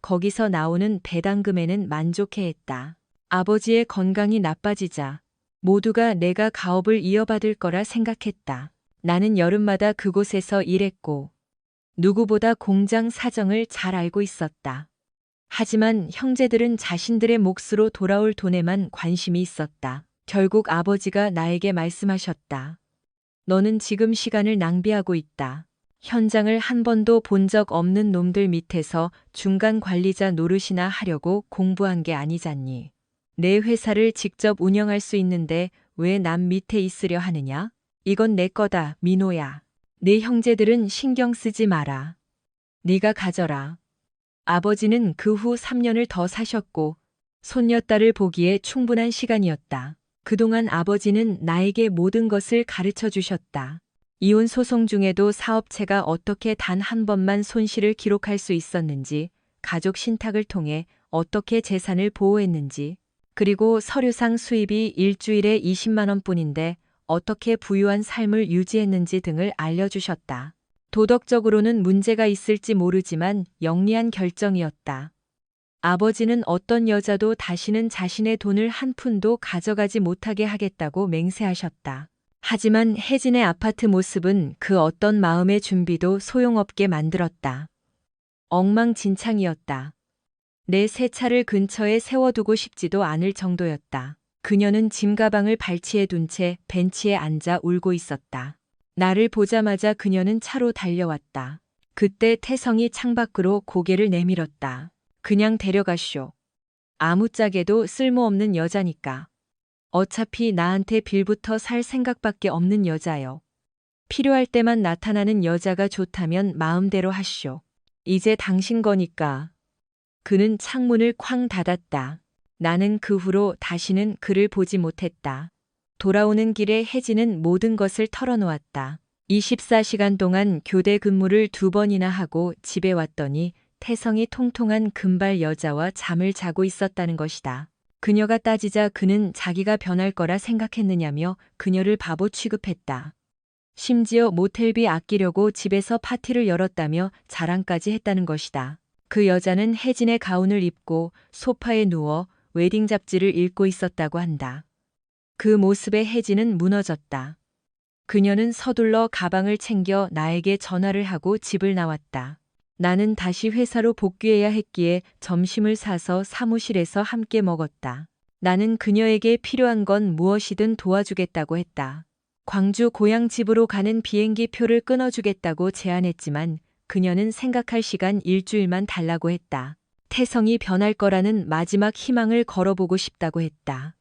거기서 나오는 배당금에는 만족해했다. 아버지의 건강이 나빠지자 모두가 내가 가업을 이어받을 거라 생각했다. 나는 여름마다 그곳에서 일했고 누구보다 공장 사정을 잘 알고 있었다. 하지만 형제들은 자신들의 몫으로 돌아올 돈에만 관심이 있었다. 결국 아버지가 나에게 말씀하셨다. 너는 지금 시간을 낭비하고 있다. 현장을 한 번도 본 적 없는 놈들 밑에서 중간 관리자 노릇이나 하려고 공부한 게 아니잖니. 내 회사를 직접 운영할 수 있는데 왜 남 밑에 있으려 하느냐? 이건 내 거다, 민호야. 네 형제들은 신경 쓰지 마라. 네가 가져라. 아버지는 그 후 3년을 더 사셨고 손녀딸을 보기에 충분한 시간이었다. 그동안 아버지는 나에게 모든 것을 가르쳐 주셨다. 이혼 소송 중에도 사업체가 어떻게 단 한 번만 손실을 기록할 수 있었는지, 가족 신탁을 통해 어떻게 재산을 보호했는지, 그리고 서류상 수입이 일주일에 20만 원뿐인데 어떻게 부유한 삶을 유지했는지 등을 알려주셨다. 도덕적으로는 문제가 있을지 모르지만 영리한 결정이었다. 아버지는 어떤 여자도 다시는 자신의 돈을 한 푼도 가져가지 못하게 하겠다고 맹세하셨다. 하지만 혜진의 아파트 모습은 그 어떤 마음의 준비도 소용없게 만들었다. 엉망진창이었다. 내 새 차를 근처에 세워두고 싶지도 않을 정도였다. 그녀는 짐가방을 발치해 둔 채 벤치에 앉아 울고 있었다. 나를 보자마자 그녀는 차로 달려왔다. 그때 태성이 창밖으로 고개를 내밀었다. 그냥 데려가쇼. 아무짝에도 쓸모없는 여자니까. 어차피 나한테 빌부터 살 생각밖에 없는 여자요. 필요할 때만 나타나는 여자가 좋다면 마음대로 하쇼. 이제 당신 거니까. 그는 창문을 쾅 닫았다. 나는 그 후로 다시는 그를 보지 못했다. 돌아오는 길에 혜진은 모든 것을 털어놓았다. 24시간 동안 교대 근무를 2번이나 하고 집에 왔더니 태성이 통통한 금발 여자와 잠을 자고 있었다는 것이다. 그녀가 따지자 그는 자기가 변할 거라 생각했느냐며 그녀를 바보 취급했다. 심지어 모텔비 아끼려고 집에서 파티를 열었다며 자랑까지 했다는 것이다. 그 여자는 혜진의 가운을 입고 소파에 누워 웨딩 잡지를 읽고 있었다고 한다. 그 모습에 혜진은 무너졌다. 그녀는 서둘러 가방을 챙겨 나에게 전화를 하고 집을 나왔다. 나는 다시 회사로 복귀해야 했기에 점심을 사서 사무실에서 함께 먹었다. 나는 그녀에게 필요한 건 무엇이든 도와주겠다고 했다. 광주 고향 집으로 가는 비행기 표를 끊어주겠다고 제안했지만 그녀는 생각할 시간 일주일만 달라고 했다. 태성이 변할 거라는 마지막 희망을 걸어보고 싶다고 했다.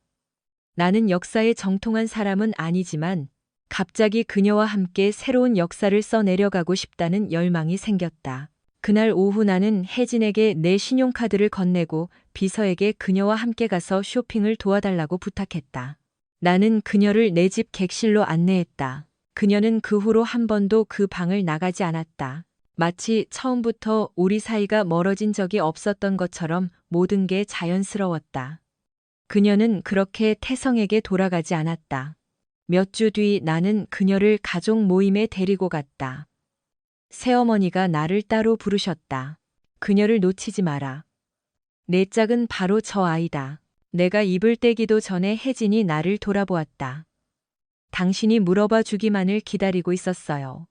나는 역사에 정통한 사람은 아니지만 갑자기 그녀와 함께 새로운 역사를 써내려가고 싶다는 열망이 생겼다. 그날 오후 나는 혜진에게 내 신용카드를 건네고 비서에게 그녀와 함께 가서 쇼핑을 도와달라고 부탁했다. 나는 그녀를 내 집 객실로 안내했다. 그녀는 그 후로 한 번도 그 방을 나가지 않았다. 마치 처음부터 우리 사이가 멀어진 적이 없었던 것처럼 모든 게 자연스러웠다. 그녀는 그렇게 태성에게 돌아가지 않았다. 몇 주 뒤 나는 그녀를 가족 모임에 데리고 갔다. 새어머니가 나를 따로 부르셨다. 그녀를 놓치지 마라. 내 짝은 바로 저 아이다. 내가 입을 떼기도 전에 혜진이 나를 돌아보았다. 당신이 물어봐 주기만을 기다리고 있었어요.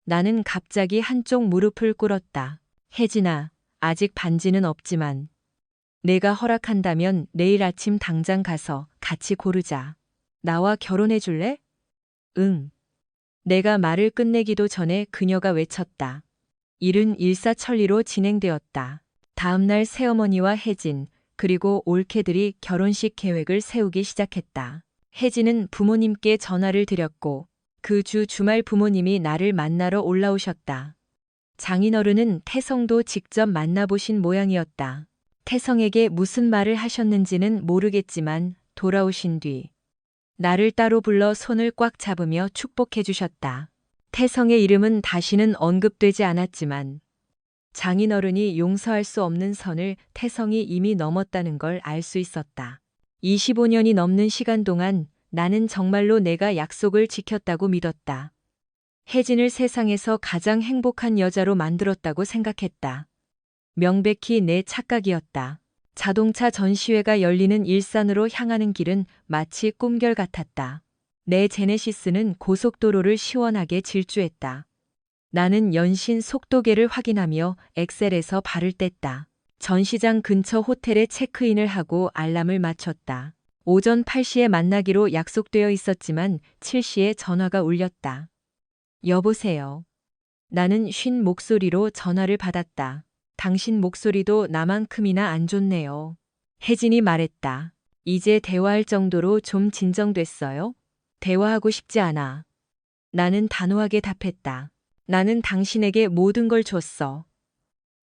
나는 갑자기 한쪽 무릎을 꿇었다. 혜진아, 아직 반지는 없지만 내가 허락한다면 내일 아침 당장 가서 같이 고르자. 나와 결혼해 줄래? 응. 내가 말을 끝내기도 전에 그녀가 외쳤다. 일은 일사천리로 진행되었다. 다음날 새어머니와 혜진, 그리고 올케들이 결혼식 계획을 세우기 시작했다. 혜진은 부모님께 전화를 드렸고 그 주 주말 부모님이 나를 만나러 올라오셨다. 장인어른은 태성도 직접 만나보신 모양이었다. 태성에게 무슨 말을 하셨는지는 모르겠지만 돌아오신 뒤 나를 따로 불러 손을 꽉 잡으며 축복해 주셨다. 태성의 이름은 다시는 언급되지 않았지만 장인어른이 용서할 수 없는 선을 태성이 이미 넘었다는 걸 알 수 있었다. 25년이 넘는 시간 동안 나는 정말로 내가 약속을 지켰다고 믿었다. 혜진을 세상에서 가장 행복한 여자로 만들었다고 생각했다. 명백히 내 착각이었다. 자동차 전시회가 열리는 일산으로 향하는 길은 마치 꿈결 같았다. 내 제네시스는 고속도로를 시원하게 질주했다. 나는 연신 속도계를 확인하며 엑셀에서 발을 뗐다. 전시장 근처 호텔에 체크인을 하고 알람을 맞췄다. 오전 8시에 만나기로 약속되어 있었지만 7시에 전화가 울렸다. 여보세요. 나는 쉰 목소리로 전화를 받았다. 당신 목소리도 나만큼이나 안 좋네요. 혜진이 말했다. 이제 대화할 정도로 좀 진정됐어요? 대화하고 싶지 않아. 나는 단호하게 답했다. 나는 당신에게 모든 걸 줬어.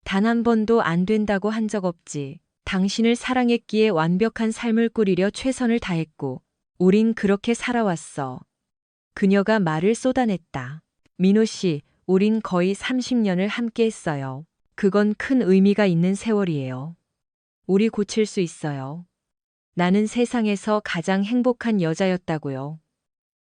단 한 번도 안 된다고 한 적 없지. 당신을 사랑했기에 완벽한 삶을 꾸리려 최선을 다했고, 우린 그렇게 살아왔어. 그녀가 말을 쏟아냈다. 민호 씨, 우린 거의 30년을 함께 했어요. 그건 큰 의미가 있는 세월이에요. 우리 고칠 수 있어요. 나는 세상에서 가장 행복한 여자였다고요.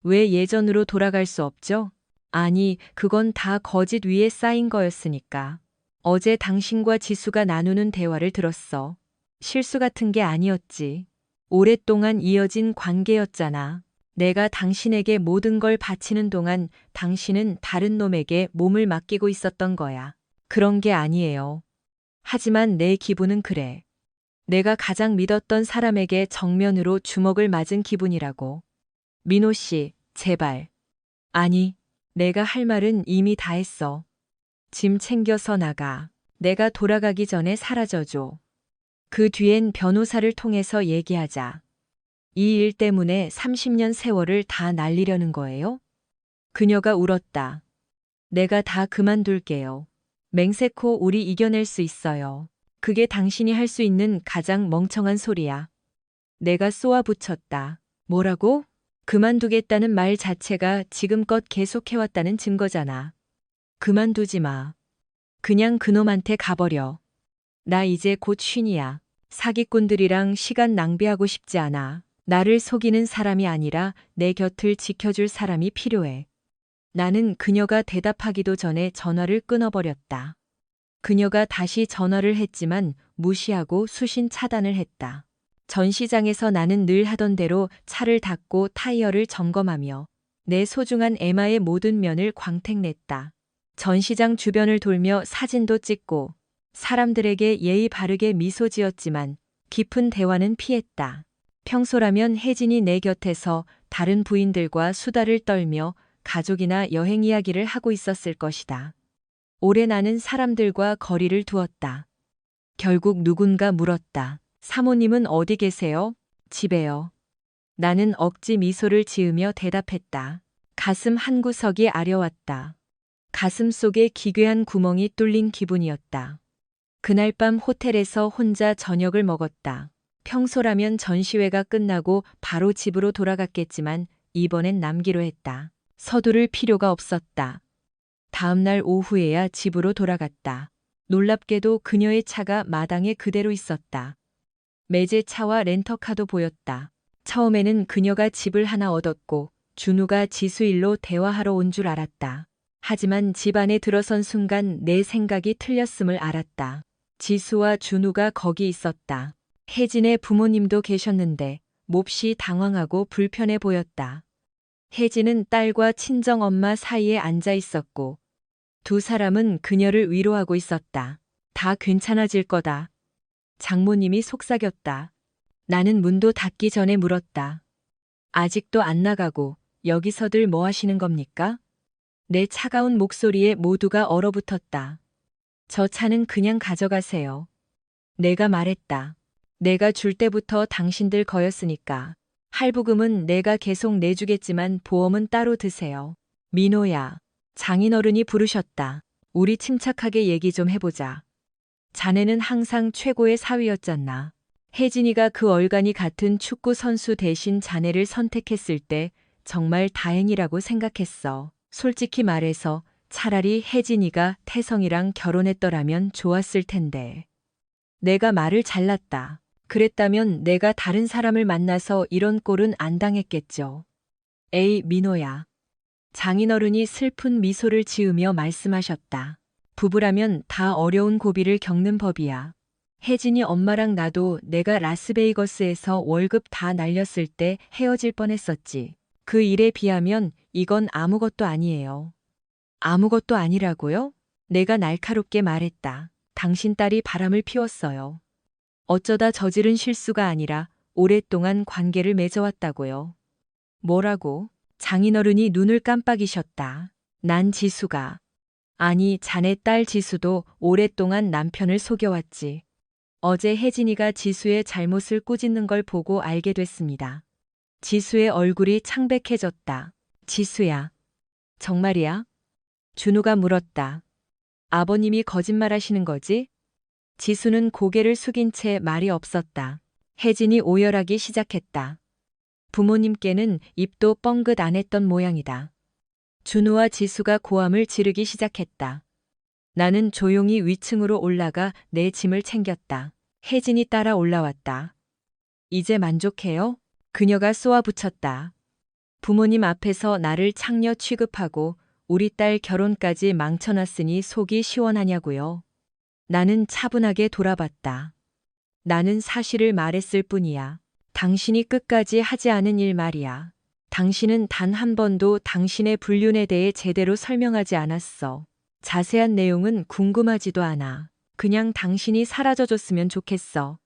왜 예전으로 돌아갈 수 없죠? 아니, 그건 다 거짓 위에 쌓인 거였으니까. 어제 당신과 지수가 나누는 대화를 들었어. 실수 같은 게 아니었지. 오랫동안 이어진 관계였잖아. 내가 당신에게 모든 걸 바치는 동안 당신은 다른 놈에게 몸을 맡기고 있었던 거야. 그런 게 아니에요. 하지만 내 기분은 그래. 내가 가장 믿었던 사람에게 정면으로 주먹을 맞은 기분이라고. 민호 씨, 제발. 아니, 내가 할 말은 이미 다 했어. 짐 챙겨서 나가. 내가 돌아가기 전에 사라져줘. 그 뒤엔 변호사를 통해서 얘기하자. 이 일 때문에 30년 세월을 다 날리려는 거예요? 그녀가 울었다. 내가 다 그만둘게요. 맹세코 우리 이겨낼 수 있어요. 그게 당신이 할 수 있는 가장 멍청한 소리야. 내가 쏘아붙였다. 뭐라고? 그만두겠다는 말 자체가 지금껏 계속해왔다는 증거잖아. 그만두지 마. 그냥 그놈한테 가버려. 나 이제 곧 쉰이야. 사기꾼들이랑 시간 낭비하고 싶지 않아. 나를 속이는 사람이 아니라 내 곁을 지켜줄 사람이 필요해. 나는 그녀가 대답하기도 전에 전화를 끊어버렸다. 그녀가 다시 전화를 했지만 무시하고 수신 차단을 했다. 전시장에서 나는 늘 하던 대로 차를 닫고 타이어를 점검하며 내 소중한 에마의 모든 면을 광택냈다. 전시장 주변을 돌며 사진도 찍고 사람들에게 예의 바르게 미소 지었지만 깊은 대화는 피했다. 평소라면 혜진이 내 곁에서 다른 부인들과 수다를 떨며 가족이나 여행 이야기를 하고 있었을 것이다. 올해 나는 사람들과 거리를 두었다. 결국 누군가 물었다. 사모님은 어디 계세요? 집에요. 나는 억지 미소를 지으며 대답했다. 가슴 한구석이 아려왔다. 가슴 속에 기괴한 구멍이 뚫린 기분이었다. 그날 밤 호텔에서 혼자 저녁을 먹었다. 평소라면 전시회가 끝나고 바로 집으로 돌아갔겠지만 이번엔 남기로 했다. 서두를 필요가 없었다. 다음 날 오후에야 집으로 돌아갔다. 놀랍게도 그녀의 차가 마당에 그대로 있었다. 매제차와 렌터카도 보였다. 처음에는 그녀가 집을 하나 얻었고 준우가 지수일로 대화하러 온 줄 알았다. 하지만 집 안에 들어선 순간 내 생각이 틀렸음을 알았다. 지수와 준우가 거기 있었다. 혜진의 부모님도 계셨는데 몹시 당황하고 불편해 보였다. 혜진은 딸과 친정엄마 사이에 앉아 있었고 두 사람은 그녀를 위로하고 있었다. 다 괜찮아질 거다. 장모님이 속삭였다. 나는 문도 닫기 전에 물었다. 아직도 안 나가고 여기서들 뭐 하시는 겁니까? 내 차가운 목소리에 모두가 얼어붙었다. 저 차는 그냥 가져가세요. 내가 말했다. 내가 줄 때부터 당신들 거였으니까. 할부금은 내가 계속 내주겠지만 보험은 따로 드세요. 민호야. 장인어른이 부르셨다. 우리 침착하게 얘기 좀 해보자. 자네는 항상 최고의 사위였잖아. 혜진이가 그 얼간이 같은 축구 선수 대신 자네를 선택했을 때 정말 다행이라고 생각했어. 솔직히 말해서 차라리 혜진이가 태성이랑 결혼했더라면 좋았을 텐데. 내가 말을 잘랐다. 그랬다면 내가 다른 사람을 만나서 이런 꼴은 안 당했겠죠. 에이, 민호야. 장인어른이 슬픈 미소를 지으며 말씀하셨다. 부부라면 다 어려운 고비를 겪는 법이야. 혜진이 엄마랑 나도 내가 라스베이거스에서 월급 다 날렸을 때 헤어질 뻔했었지. 그 일에 비하면 이건 아무것도 아니에요. 아무것도 아니라고요? 내가 날카롭게 말했다. 당신 딸이 바람을 피웠어요. 어쩌다 저지른 실수가 아니라 오랫동안 관계를 맺어왔다고요. 뭐라고? 장인어른이 눈을 깜빡이셨다. 난 지수가. 아니, 자네 딸 지수도 오랫동안 남편을 속여왔지. 어제 혜진이가 지수의 잘못을 꾸짖는 걸 보고 알게 됐습니다. 지수의 얼굴이 창백해졌다. 지수야. 정말이야? 준우가 물었다. 아버님이 거짓말하시는 거지? 지수는 고개를 숙인 채 말이 없었다. 혜진이 오열하기 시작했다. 부모님께는 입도 뻥긋 안 했던 모양이다. 준우와 지수가 고함을 지르기 시작했다. 나는 조용히 위층으로 올라가 내 짐을 챙겼다. 혜진이 따라 올라왔다. 이제 만족해요? 그녀가 쏘아붙였다. 부모님 앞에서 나를 창녀 취급하고 우리 딸 결혼까지 망쳐놨으니 속이 시원하냐고요. 나는 차분하게 돌아봤다. 나는 사실을 말했을 뿐이야. 당신이 끝까지 하지 않은 일 말이야. 당신은 단 한 번도 당신의 불륜에 대해 제대로 설명하지 않았어. 자세한 내용은 궁금하지도 않아. 그냥 당신이 사라져줬으면 좋겠어.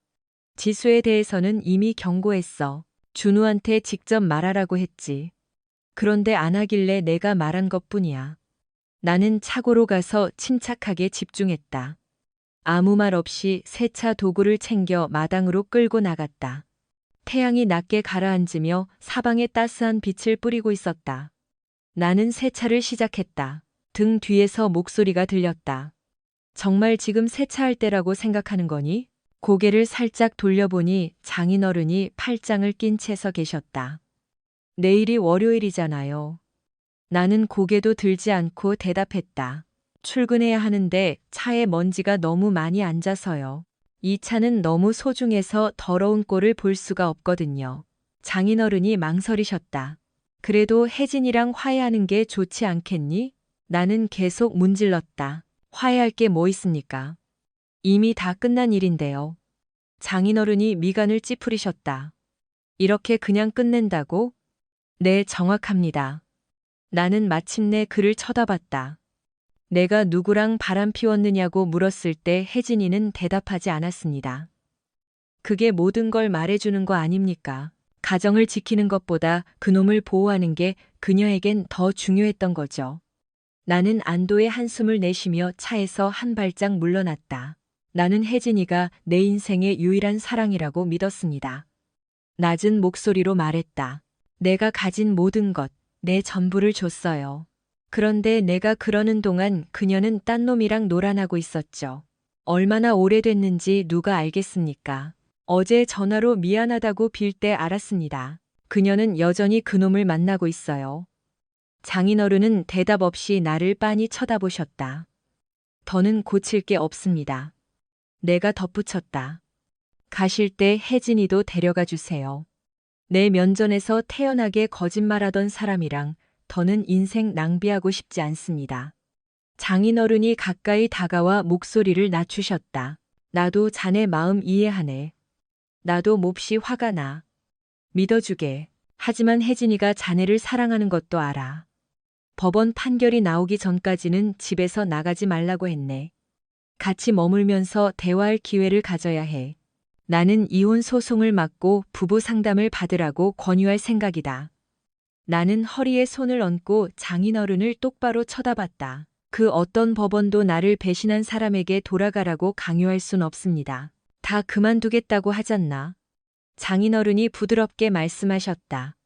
지수에 대해서는 이미 경고했어. 준우한테 직접 말하라고 했지. 그런데 안 하길래 내가 말한 것뿐이야. 나는 차고로 가서 침착하게 집중했다. 아무 말 없이 세차 도구를 챙겨 마당으로 끌고 나갔다. 태양이 낮게 가라앉으며 사방에 따스한 빛을 뿌리고 있었다. 나는 세차를 시작했다. 등 뒤에서 목소리가 들렸다. 정말 지금 세차할 때라고 생각하는 거니? 고개를 살짝 돌려보니 장인어른이 팔짱을 낀 채 서 계셨다. 내일이 월요일이잖아요. 나는 고개도 들지 않고 대답했다. 출근해야 하는데 차에 먼지가 너무 많이 앉아서요. 이 차는 너무 소중해서 더러운 꼴을 볼 수가 없거든요. 장인어른이 망설이셨다. 그래도 혜진이랑 화해하는 게 좋지 않겠니? 나는 계속 문질렀다. 화해할 게 뭐 있습니까? 이미 다 끝난 일인데요. 장인어른이 미간을 찌푸리셨다. 이렇게 그냥 끝낸다고? 네, 정확합니다. 나는 마침내 그를 쳐다봤다. 내가 누구랑 바람 피웠느냐고 물었을 때 혜진이는 대답하지 않았습니다. 그게 모든 걸 말해주는 거 아닙니까? 가정을 지키는 것보다 그놈을 보호하는 게 그녀에겐 더 중요했던 거죠. 나는 안도의 한숨을 내쉬며 차에서 한 발짝 물러났다. 나는 혜진이가 내 인생의 유일한 사랑이라고 믿었습니다. 낮은 목소리로 말했다. 내가 가진 모든 것, 내 전부를 줬어요. 그런데 내가 그러는 동안 그녀는 딴 놈이랑 놀아나고 있었죠. 얼마나 오래됐는지 누가 알겠습니까? 어제 전화로 미안하다고 빌 때 알았습니다. 그녀는 여전히 그놈을 만나고 있어요. 장인어른은 대답 없이 나를 빤히 쳐다보셨다. 더는 고칠 게 없습니다. 내가 덧붙였다. 가실 때 혜진이도 데려가 주세요. 내 면전에서 태연하게 거짓말하던 사람이랑 더는 인생 낭비하고 싶지 않습니다. 장인어른이 가까이 다가와 목소리를 낮추셨다. 나도 자네 마음 이해하네. 나도 몹시 화가 나. 믿어주게. 하지만 혜진이가 자네를 사랑하는 것도 알아. 법원 판결이 나오기 전까지는 집에서 나가지 말라고 했네. 같이 머물면서 대화할 기회를 가져야 해. 나는 이혼 소송을 막고 부부 상담을 받으라고 권유할 생각이다. 나는 허리에 손을 얹고 장인어른을 똑바로 쳐다봤다. 그 어떤 법원도 나를 배신한 사람에게 돌아가라고 강요할 순 없습니다. 다 그만두겠다고 하잖나. 장인어른이 부드럽게 말씀하셨다.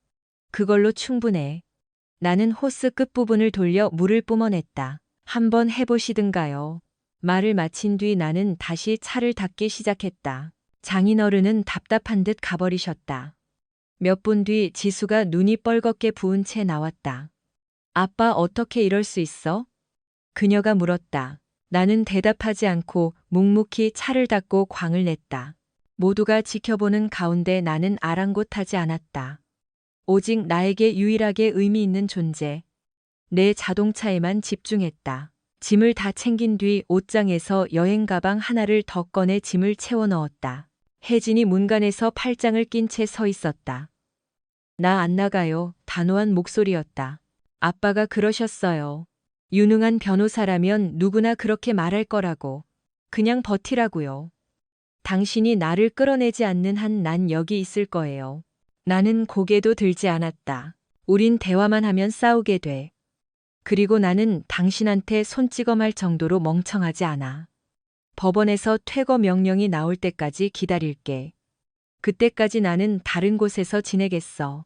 그걸로 충분해. 나는 호스 끝부분을 돌려 물을 뿜어냈다. 한번 해보시든가요. 말을 마친 뒤 나는 다시 차를 닦기 시작했다. 장인어른은 답답한 듯 가버리셨다. 몇 분 뒤 지수가 눈이 뻘겋게 부은 채 나왔다. 아빠 어떻게 이럴 수 있어? 그녀가 물었다. 나는 대답하지 않고 묵묵히 차를 닫고 광을 냈다. 모두가 지켜보는 가운데 나는 아랑곳하지 않았다. 오직 나에게 유일하게 의미 있는 존재, 내 자동차에만 집중했다. 짐을 다 챙긴 뒤 옷장에서 여행 가방 하나를 더 꺼내 짐을 채워 넣었다. 혜진이 문간에서 팔짱을 낀 채 서 있었다. 나 안 나가요. 단호한 목소리였다. 아빠가 그러셨어요. 유능한 변호사라면 누구나 그렇게 말할 거라고. 그냥 버티라고요. 당신이 나를 끌어내지 않는 한 난 여기 있을 거예요. 나는 고개도 들지 않았다. 우린 대화만 하면 싸우게 돼. 그리고 나는 당신한테 손찌검할 정도로 멍청하지 않아. 법원에서 퇴거 명령이 나올 때까지 기다릴게. 그때까지 나는 다른 곳에서 지내겠어.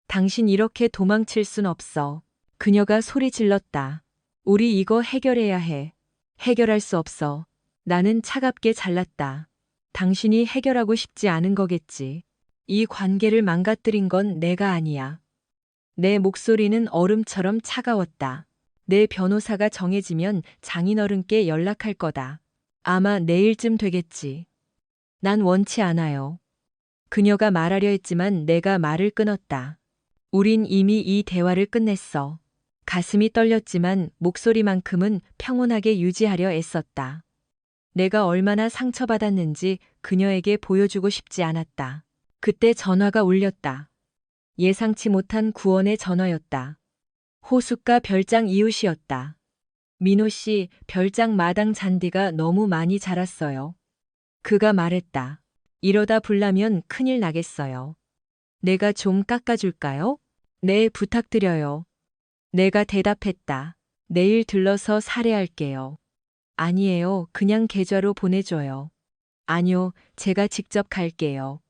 당신 이렇게 도망칠 순 없어. 그녀가 소리 질렀다. 우리 이거 해결해야 해. 해결할 수 없어. 나는 차갑게 잘랐다. 당신이 해결하고 싶지 않은 거겠지. 이 관계를 망가뜨린 건 내가 아니야. 내 목소리는 얼음처럼 차가웠다. 내 변호사가 정해지면 장인어른께 연락할 거다. 아마 내일쯤 되겠지. 난 원치 않아요. 그녀가 말하려 했지만 내가 말을 끊었다. 우린 이미 이 대화를 끝냈어. 가슴이 떨렸지만 목소리만큼은 평온하게 유지하려 애썼다. 내가 얼마나 상처받았는지 그녀에게 보여주고 싶지 않았다. 그때 전화가 울렸다. 예상치 못한 구원의 전화였다. 호숫가 별장 이웃이었다. 민호 씨, 별장 마당 잔디가 너무 많이 자랐어요. 그가 말했다. 이러다 불나면 큰일 나겠어요. 내가 좀 깎아줄까요? 네, 부탁드려요. 내가 대답했다. 내일 들러서 살해할게요. 아니에요, 그냥 계좌로 보내줘요. 아니요, 제가 직접 갈게요.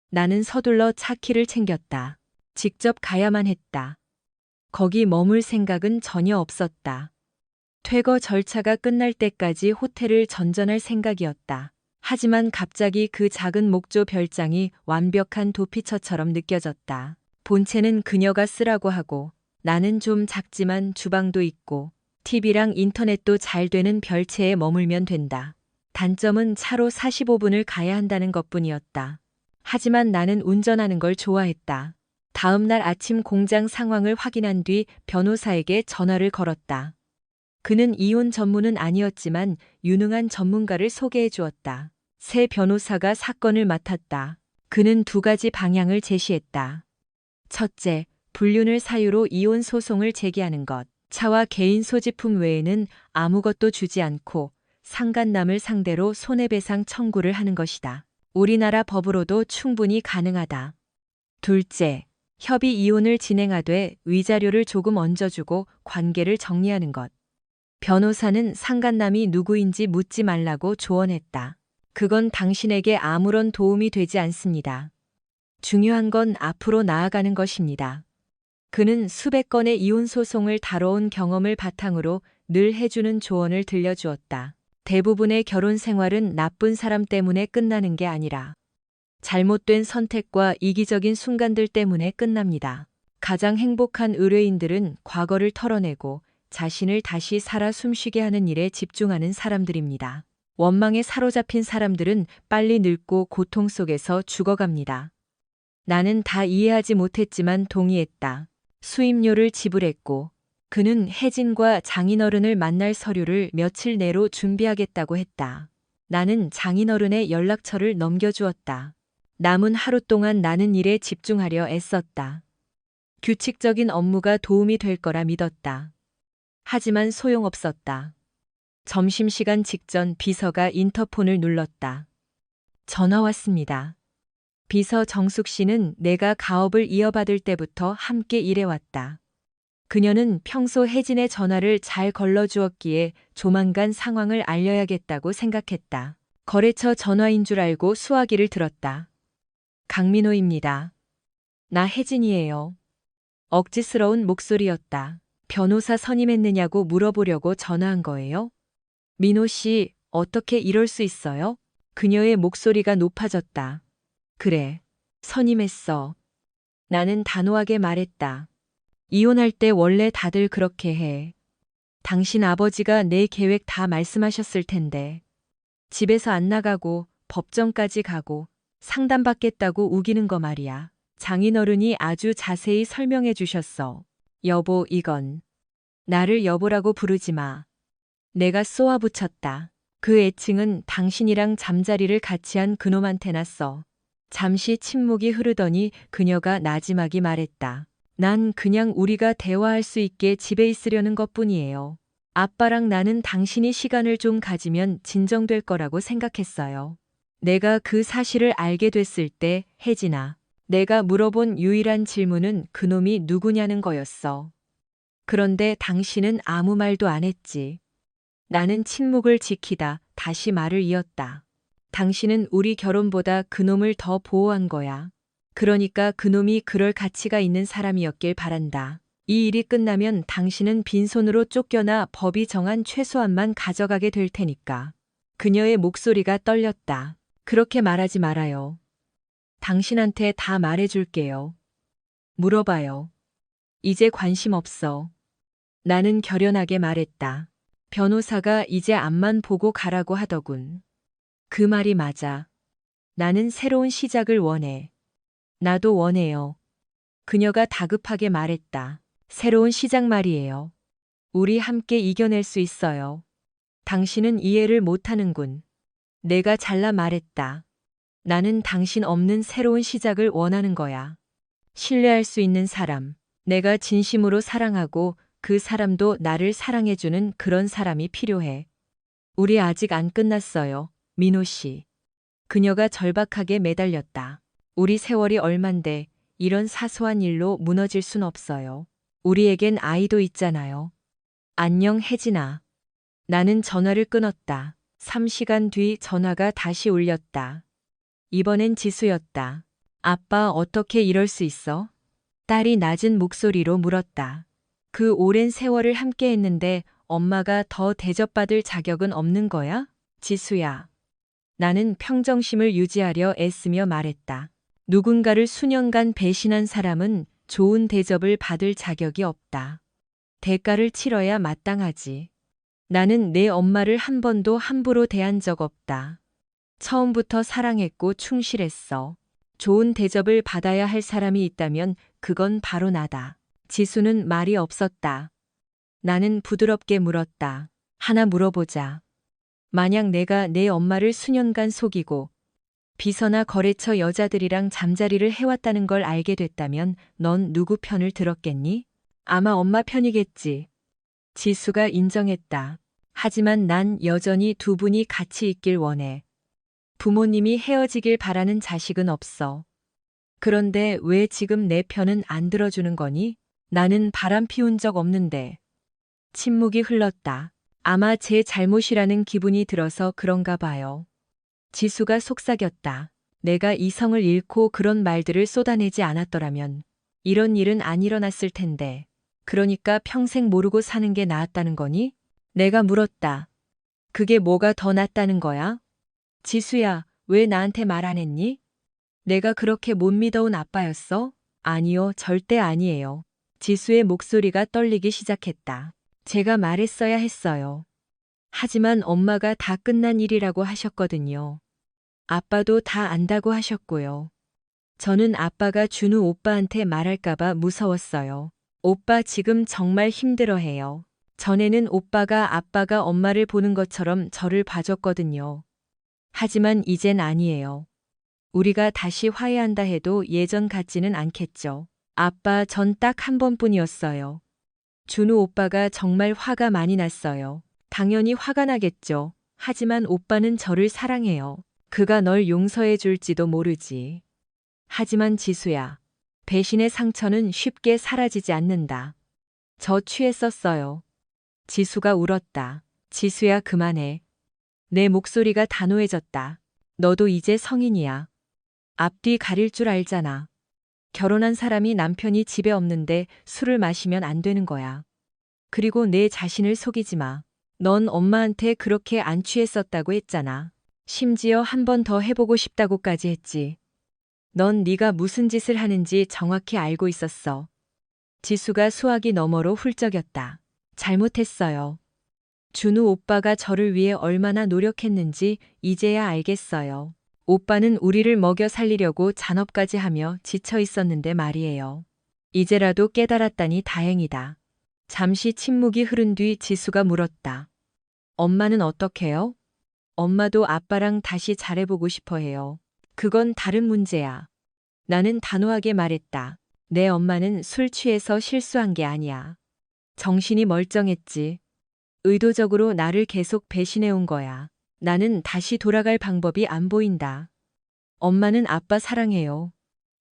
나는 서둘러 차 키를 챙겼다. 직접 가야만 했다. 거기 머물 생각은 전혀 없었다. 퇴거 절차가 끝날 때까지 호텔을 전전할 생각이었다. 하지만 갑자기 그 작은 목조 별장이 완벽한 도피처처럼 느껴졌다. 본체는 그녀가 쓰라고 하고 나는 좀 작지만 주방도 있고 TV랑 인터넷도 잘 되는 별채에 머물면 된다. 단점은 차로 45분을 가야 한다는 것뿐이었다. 하지만 나는 운전하는 걸 좋아했다. 다음 날 아침 공장 상황을 확인한 뒤 변호사에게 전화를 걸었다. 그는 이혼 전문은 아니었지만 유능한 전문가를 소개해 주었다. 새 변호사가 사건을 맡았다. 그는 두 가지 방향을 제시했다. 첫째, 불륜을 사유로 이혼 소송을 제기하는 것. 차와 개인 소지품 외에는 아무것도 주지 않고 상간남을 상대로 손해배상 청구를 하는 것이다. 우리나라 법으로도 충분히 가능하다. 둘째, 협의 이혼을 진행하되 위자료를 조금 얹어주고 관계를 정리하는 것. 변호사는 상간남이 누구인지 묻지 말라고 조언했다. 그건 당신에게 아무런 도움이 되지 않습니다. 중요한 건 앞으로 나아가는 것입니다. 그는 수백 건의 이혼 소송을 다뤄온 경험을 바탕으로 늘 해주는 조언을 들려주었다. 대부분의 결혼 생활은 나쁜 사람 때문에 끝나는 게 아니라 잘못된 선택과 이기적인 순간들 때문에 끝납니다. 가장 행복한 의뢰인들은 과거를 털어내고 자신을 다시 살아 숨쉬게 하는 일에 집중하는 사람들입니다. 원망에 사로잡힌 사람들은 빨리 늙고 고통 속에서 죽어갑니다. 나는 다 이해하지 못했지만 동의했다. 수임료를 지불했고 그는 혜진과 장인어른을 만날 서류를 며칠 내로 준비하겠다고 했다. 나는 장인어른의 연락처를 넘겨주었다. 남은 하루 동안 나는 일에 집중하려 애썼다. 규칙적인 업무가 도움이 될 거라 믿었다. 하지만 소용없었다. 점심시간 직전 비서가 인터폰을 눌렀다. 전화 왔습니다. 비서 정숙 씨는 내가 가업을 이어받을 때부터 함께 일해왔다. 그녀는 평소 혜진의 전화를 잘 걸러주었기에 조만간 상황을 알려야겠다고 생각했다. 거래처 전화인 줄 알고 수화기를 들었다. 강민호입니다. 나 혜진이에요. 억지스러운 목소리였다. 변호사 선임했느냐고 물어보려고 전화한 거예요? 민호 씨, 어떻게 이럴 수 있어요? 그녀의 목소리가 높아졌다. 그래, 선임했어. 나는 단호하게 말했다. 이혼할 때 원래 다들 그렇게 해. 당신 아버지가 내 계획 다 말씀하셨을 텐데. 집에서 안 나가고 법정까지 가고 상담받겠다고 우기는 거 말이야. 장인어른이 아주 자세히 설명해 주셨어. 여보, 이건 나를 여보라고 부르지 마. 내가 쏘아붙였다. 그 애칭은 당신이랑 잠자리를 같이 한 그놈한테나 써. 잠시 침묵이 흐르더니 그녀가 나지막이 말했다. 난 그냥 우리가 대화할 수 있게 집에 있으려는 것뿐이에요. 아빠랑 나는 당신이 시간을 좀 가지면 진정될 거라고 생각했어요. 내가 그 사실을 알게 됐을 때, 혜진아, 내가 물어본 유일한 질문은 그놈이 누구냐는 거였어. 그런데 당신은 아무 말도 안 했지. 나는 침묵을 지키다 다시 말을 이었다. 당신은 우리 결혼보다 그놈을 더 보호한 거야. 그러니까 그놈이 그럴 가치가 있는 사람이었길 바란다. 이 일이 끝나면 당신은 빈손으로 쫓겨나 법이 정한 최소한만 가져가게 될 테니까. 그녀의 목소리가 떨렸다. 그렇게 말하지 말아요. 당신한테 다 말해줄게요. 물어봐요. 이제 관심 없어. 나는 결연하게 말했다. 변호사가 이제 앞만 보고 가라고 하더군. 그 말이 맞아. 나는 새로운 시작을 원해. 나도 원해요. 그녀가 다급하게 말했다. 새로운 시작 말이에요. 우리 함께 이겨낼 수 있어요. 당신은 이해를 못하는군. 내가 잘라 말했다. 나는 당신 없는 새로운 시작을 원하는 거야. 신뢰할 수 있는 사람, 내가 진심으로 사랑하고 그 사람도 나를 사랑해주는 그런 사람이 필요해. 우리 아직 안 끝났어요, 민호 씨. 그녀가 절박하게 매달렸다. 우리 세월이 얼만데 이런 사소한 일로 무너질 순 없어요. 우리에겐 아이도 있잖아요. 안녕, 혜진아. 나는 전화를 끊었다. 3시간 뒤 전화가 다시 울렸다. 이번엔 지수였다. 아빠, 어떻게 이럴 수 있어? 딸이 낮은 목소리로 물었다. 그 오랜 세월을 함께 했는데 엄마가 더 대접받을 자격은 없는 거야? 지수야. 나는 평정심을 유지하려 애쓰며 말했다. 누군가를 수년간 배신한 사람은 좋은 대접을 받을 자격이 없다. 대가를 치러야 마땅하지. 나는 내 엄마를 한 번도 함부로 대한 적 없다. 처음부터 사랑했고 충실했어. 좋은 대접을 받아야 할 사람이 있다면 그건 바로 나다. 지수는 말이 없었다. 나는 부드럽게 물었다. 하나 물어보자. 만약 내가 내 엄마를 수년간 속이고 비서나 거래처 여자들이랑 잠자리를 해왔다는 걸 알게 됐다면 넌 누구 편을 들었겠니? 아마 엄마 편이겠지. 지수가 인정했다. 하지만 난 여전히 두 분이 같이 있길 원해. 부모님이 헤어지길 바라는 자식은 없어. 그런데 왜 지금 내 편은 안 들어주는 거니? 나는 바람 피운 적 없는데. 침묵이 흘렀다. 아마 제 잘못이라는 기분이 들어서 그런가 봐요. 지수가 속삭였다. 내가 이성을 잃고 그런 말들을 쏟아내지 않았더라면 이런 일은 안 일어났을 텐데. 그러니까 평생 모르고 사는 게 나았다는 거니? 내가 물었다. 그게 뭐가 더 낫다는 거야? 지수야, 왜 나한테 말 안 했니? 내가 그렇게 못 믿어온 아빠였어? 아니요, 절대 아니에요. 지수의 목소리가 떨리기 시작했다. 제가 말했어야 했어요. 하지만 엄마가 다 끝난 일이라고 하셨거든요. 아빠도 다 안다고 하셨고요. 저는 아빠가 준우 오빠한테 말할까봐 무서웠어요. 오빠 지금 정말 힘들어해요. 전에는 오빠가 아빠가 엄마를 보는 것처럼 저를 봐줬거든요. 하지만 이젠 아니에요. 우리가 다시 화해한다 해도 예전 같지는 않겠죠. 아빠, 전 딱 한 번뿐이었어요. 준우 오빠가 정말 화가 많이 났어요. 당연히 화가 나겠죠. 하지만 오빠는 저를 사랑해요. 그가 널 용서해 줄지도 모르지. 하지만 지수야, 배신의 상처는 쉽게 사라지지 않는다. 저 취했었어요. 지수가 울었다. 지수야, 그만해. 내 목소리가 단호해졌다. 너도 이제 성인이야. 앞뒤 가릴 줄 알잖아. 결혼한 사람이 남편이 집에 없는데 술을 마시면 안 되는 거야. 그리고 내 자신을 속이지 마. 넌 엄마한테 그렇게 안 취했었다고 했잖아. 심지어 한 번 더 해보고 싶다고까지 했지. 넌 네가 무슨 짓을 하는지 정확히 알고 있었어. 지수가 수화기 너머로 훌쩍였다. 잘못했어요. 준우 오빠가 저를 위해 얼마나 노력했는지 이제야 알겠어요. 오빠는 우리를 먹여 살리려고 잔업까지 하며 지쳐 있었는데 말이에요. 이제라도 깨달았다니 다행이다. 잠시 침묵이 흐른 뒤 지수가 물었다. 엄마는 어떡해요? 엄마도 아빠랑 다시 잘해보고 싶어 해요. 그건 다른 문제야. 나는 단호하게 말했다. 내 엄마는 술 취해서 실수한 게 아니야. 정신이 멀쩡했지. 의도적으로 나를 계속 배신해온 거야. 나는 다시 돌아갈 방법이 안 보인다. 엄마는 아빠 사랑해요.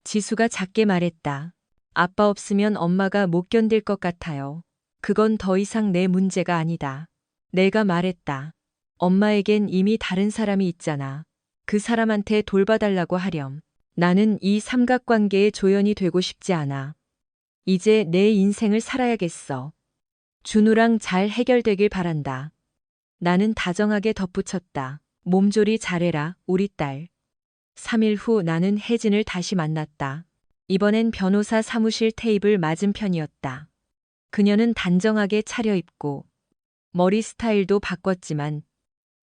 지수가 작게 말했다. 아빠 없으면 엄마가 못 견딜 것 같아요. 그건 더 이상 내 문제가 아니다. 내가 말했다. 엄마에겐 이미 다른 사람이 있잖아. 그 사람한테 돌봐달라고 하렴. 나는 이 삼각관계의 조연이 되고 싶지 않아. 이제 내 인생을 살아야겠어. 준우랑 잘 해결되길 바란다. 나는 다정하게 덧붙였다. 몸조리 잘해라, 우리 딸. 3일 후 나는 혜진을 다시 만났다. 이번엔 변호사 사무실 테이블 맞은편이었다. 그녀는 단정하게 차려입고 머리 스타일도 바꿨지만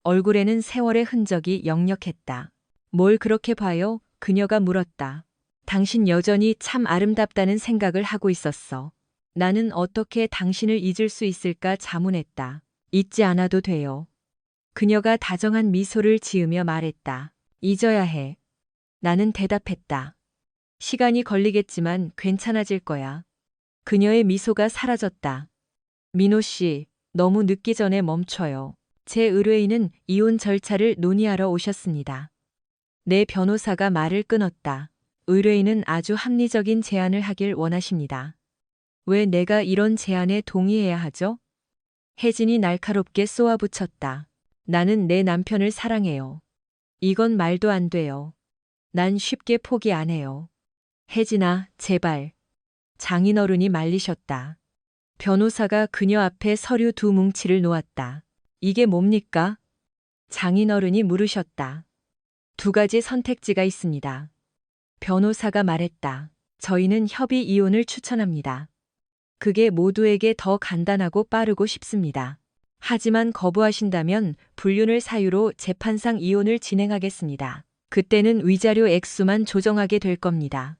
얼굴에는 세월의 흔적이 역력했다. 뭘 그렇게 봐요? 그녀가 물었다. 당신 여전히 참 아름답다는 생각을 하고 있었어. 나는 어떻게 당신을 잊을 수 있을까 자문했다. 잊지 않아도 돼요. 그녀가 다정한 미소를 지으며 말했다. 잊어야 해. 나는 대답했다. 시간이 걸리겠지만 괜찮아질 거야. 그녀의 미소가 사라졌다. 민호 씨, 너무 늦기 전에 멈춰요. 제 의뢰인은 이혼 절차를 논의하러 오셨습니다. 내 변호사가 말을 끊었다. 의뢰인은 아주 합리적인 제안을 하길 원하십니다. 왜 내가 이런 제안에 동의해야 하죠? 혜진이 날카롭게 쏘아붙였다. 나는 내 남편을 사랑해요. 이건 말도 안 돼요. 난 쉽게 포기 안 해요. 혜진아, 제발. 장인어른이 말리셨다. 변호사가 그녀 앞에 서류 2뭉치를 놓았다. 이게 뭡니까? 장인어른이 물으셨다. 2가지 선택지가 있습니다. 변호사가 말했다. 저희는 협의 이혼을 추천합니다. 그게 모두에게 더 간단하고 빠르고 쉽습니다. 하지만 거부하신다면 불륜을 사유로 재판상 이혼을 진행하겠습니다. 그때는 위자료 액수만 조정하게 될 겁니다.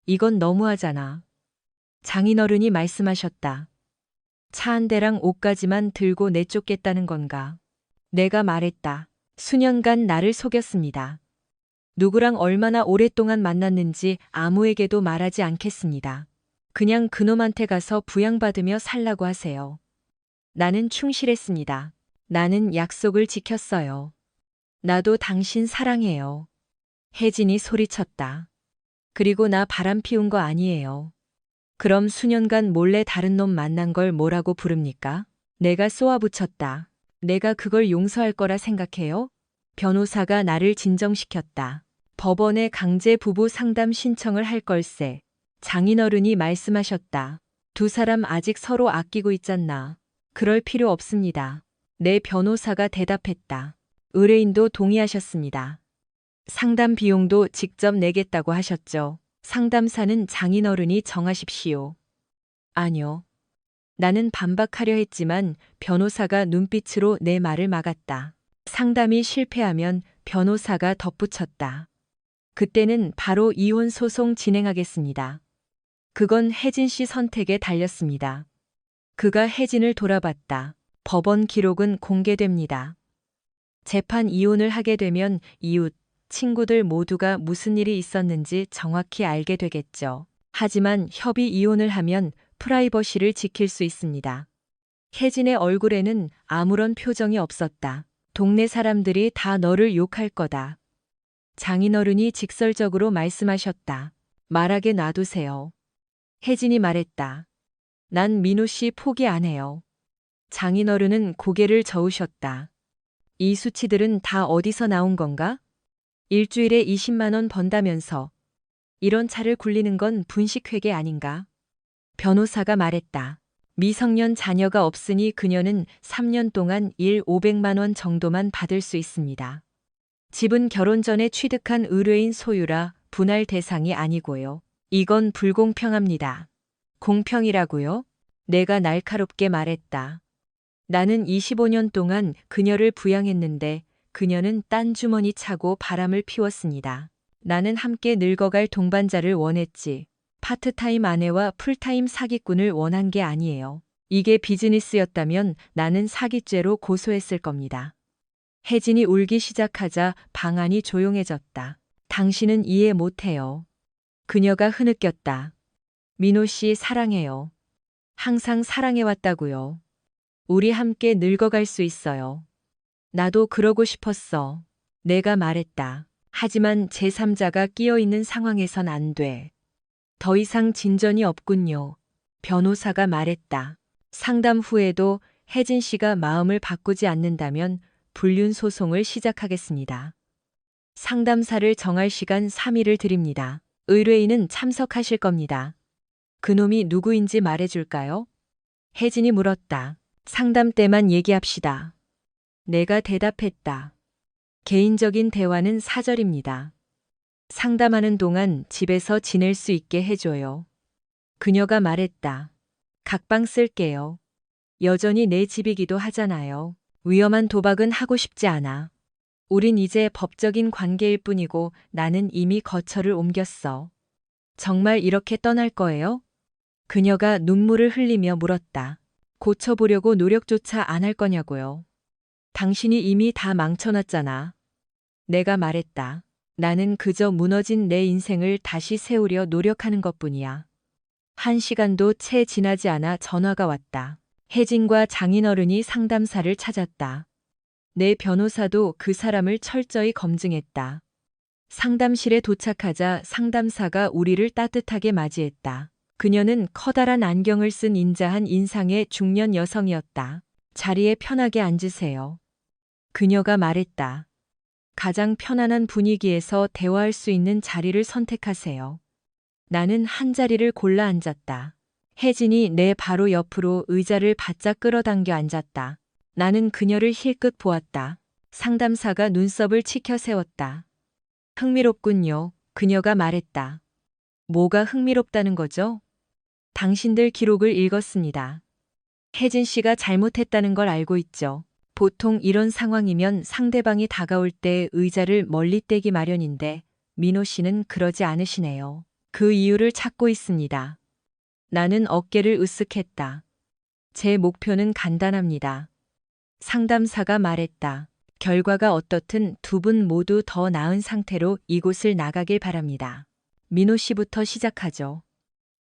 이건 너무하잖아. 장인어른이 말씀하셨다. 차 한 대랑 옷까지만 들고 내쫓겠다는 건가? 내가 말했다. 수년간 나를 속였습니다. 누구랑 얼마나 오랫동안 만났는지 아무에게도 말하지 않겠습니다. 그냥 그놈한테 가서 부양받으며 살라고 하세요. 나는 충실했습니다. 나는 약속을 지켰어요. 나도 당신 사랑해요. 혜진이 소리쳤다. 그리고 나 바람 피운 거 아니에요. 그럼 수년간 몰래 다른 놈 만난 걸 뭐라고 부릅니까? 내가 쏘아붙였다. 내가 그걸 용서할 거라 생각해요? 변호사가 나를 진정시켰다. 법원에 강제 부부 상담 신청을 할 걸세. 장인어른이 말씀하셨다. 2사람 아직 서로 아끼고 있잖나. 그럴 필요 없습니다. 내 변호사가 대답했다. 의뢰인도 동의하셨습니다. 상담 비용도 직접 내겠다고 하셨죠. 상담사는 장인어른이 정하십시오. 아니요. 나는 반박하려 했지만 변호사가 눈빛으로 내 말을 막았다. 상담이 실패하면 변호사가 덧붙였다. 그때는 바로 이혼 소송 진행하겠습니다. 그건 혜진 씨 선택에 달렸습니다. 그가 혜진을 돌아봤다. 법원 기록은 공개됩니다. 재판 이혼을 하게 되면 이웃, 친구들 모두가 무슨 일이 있었는지 정확히 알게 되겠죠. 하지만 협의 이혼을 하면 프라이버시를 지킬 수 있습니다. 혜진의 얼굴에는 아무런 표정이 없었다. 동네 사람들이 다 너를 욕할 거다. 장인어른이 직설적으로 말씀하셨다. 말하게 놔두세요. 혜진이 말했다. 난 민호 씨 포기 안 해요. 장인어른은 고개를 저으셨다. 이 수치들은 다 어디서 나온 건가? 일주일에 20만 원 번다면서 이런 차를 굴리는 건 분식회계 아닌가? 변호사가 말했다. 미성년 자녀가 없으니 그녀는 3년 동안 일 500만 원 정도만 받을 수 있습니다. 집은 결혼 전에 취득한 의뢰인 소유라 분할 대상이 아니고요. 이건 불공평합니다. 공평이라고요? 내가 날카롭게 말했다. 나는 25년 동안 그녀를 부양했는데 그녀는 딴 주머니 차고 바람을 피웠습니다. 나는 함께 늙어갈 동반자를 원했지. 파트타임 아내와 풀타임 사기꾼을 원한 게 아니에요. 이게 비즈니스였다면 나는 사기죄로 고소했을 겁니다. 혜진이 울기 시작하자 방 안이 조용해졌다. 당신은 이해 못해요. 그녀가 흐느꼈다. 민호 씨 사랑해요. 항상 사랑해왔다고요. 우리 함께 늙어갈 수 있어요. 나도 그러고 싶었어. 내가 말했다. 하지만 제3자가 끼어 있는 상황에선 안 돼. 더 이상 진전이 없군요. 변호사가 말했다. 상담 후에도 혜진 씨가 마음을 바꾸지 않는다면 불륜 소송을 시작하겠습니다. 상담사를 정할 시간 3일을 드립니다. 의뢰인은 참석하실 겁니다. 그놈이 누구인지 말해줄까요? 혜진이 물었다. 상담 때만 얘기합시다. 내가 대답했다. 개인적인 대화는 사절입니다. 상담하는 동안 집에서 지낼 수 있게 해줘요. 그녀가 말했다. 각방 쓸게요. 여전히 내 집이기도 하잖아요. 위험한 도박은 하고 싶지 않아. 우린 이제 법적인 관계일 뿐이고 나는 이미 거처를 옮겼어. 정말 이렇게 떠날 거예요? 그녀가 눈물을 흘리며 물었다. 고쳐보려고 노력조차 안 할 거냐고요. 당신이 이미 다 망쳐놨잖아. 내가 말했다. 나는 그저 무너진 내 인생을 다시 세우려 노력하는 것뿐이야. 1시간도 채 지나지 않아 전화가 왔다. 혜진과 장인어른이 상담사를 찾았다. 내 변호사도 그 사람을 철저히 검증했다. 상담실에 도착하자 상담사가 우리를 따뜻하게 맞이했다. 그녀는 커다란 안경을 쓴 인자한 인상의 중년 여성이었다. 자리에 편하게 앉으세요. 그녀가 말했다. 가장 편안한 분위기에서 대화할 수 있는 자리를 선택하세요. 나는 한 자리를 골라 앉았다. 혜진이 내 바로 옆으로 의자를 바짝 끌어당겨 앉았다. 나는 그녀를 힐끗 보았다. 상담사가 눈썹을 치켜 세웠다. 흥미롭군요. 그녀가 말했다. 뭐가 흥미롭다는 거죠? 당신들 기록을 읽었습니다. 혜진 씨가 잘못했다는 걸 알고 있죠. 보통 이런 상황이면 상대방이 다가올 때 의자를 멀리 떼기 마련인데 민호 씨는 그러지 않으시네요. 그 이유를 찾고 있습니다. 나는 어깨를 으쓱했다. 제 목표는 간단합니다. 상담사가 말했다. 결과가 어떻든 두 분 모두 더 나은 상태로 이곳을 나가길 바랍니다. 민호 씨부터 시작하죠.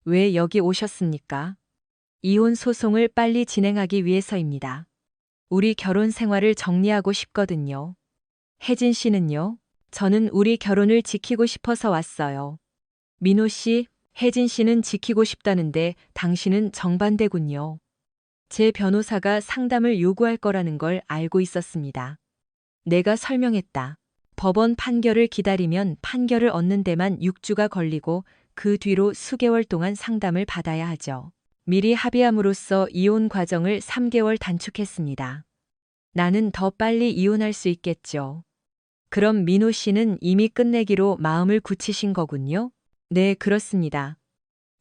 왜 여기 오셨습니까? 이혼 소송을 빨리 진행하기 위해서입니다. 우리 결혼 생활을 정리하고 싶거든요. 혜진 씨는요? 저는 우리 결혼을 지키고 싶어서 왔어요. 민호 씨, 혜진 씨는 지키고 싶다는데 당신은 정반대군요. 제 변호사가 상담을 요구할 거라는 걸 알고 있었습니다. 내가 설명했다. 법원 판결을 기다리면 판결을 얻는 데만 6주가 걸리고 그 뒤로 수개월 동안 상담을 받아야 하죠. 미리 합의함으로써 이혼 과정을 3개월 단축했습니다. 나는 더 빨리 이혼할 수 있겠죠. 그럼 민호 씨는 이미 끝내기로 마음을 굳히신 거군요? 네, 그렇습니다.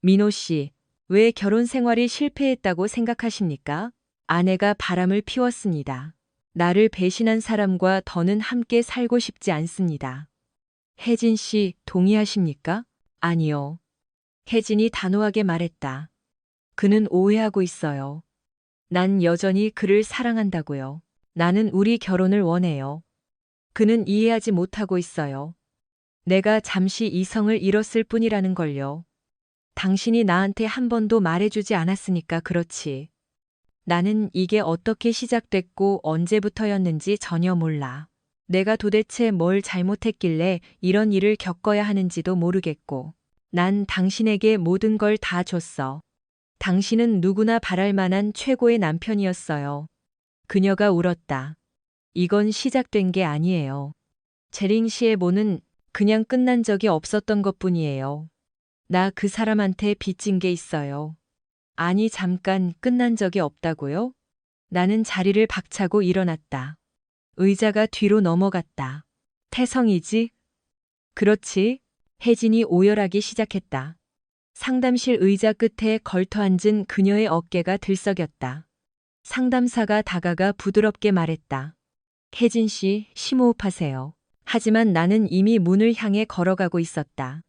민호 씨, 왜 결혼 생활이 실패했다고 생각하십니까? 아내가 바람을 피웠습니다. 나를 배신한 사람과 더는 함께 살고 싶지 않습니다. 혜진 씨, 동의하십니까? 아니요. 혜진이 단호하게 말했다. 그는 오해하고 있어요. 난 여전히 그를 사랑한다고요. 나는 우리 결혼을 원해요. 그는 이해하지 못하고 있어요. 내가 잠시 이성을 잃었을 뿐이라는 걸요. 당신이 나한테 한 번도 말해주지 않았으니까 그렇지. 나는 이게 어떻게 시작됐고 언제부터였는지 전혀 몰라. 내가 도대체 뭘 잘못했길래 이런 일을 겪어야 하는지도 모르겠고. 난 당신에게 모든 걸 다 줬어. 당신은 누구나 바랄 만한 최고의 남편이었어요. 그녀가 울었다. 이건 시작된 게 아니에요. 재링 씨의 모는 그냥 끝난 적이 없었던 것뿐이에요. 나 그 사람한테 빚진 게 있어요. 아니 잠깐 끝난 적이 없다고요? 나는 자리를 박차고 일어났다. 의자가 뒤로 넘어갔다. 태성이지? 그렇지. 혜진이 오열하기 시작했다. 상담실 의자 끝에 걸터앉은 그녀의 어깨가 들썩였다. 상담사가 다가가 부드럽게 말했다. 혜진 씨, 심호흡하세요. 하지만 나는 이미 문을 향해 걸어가고 있었다.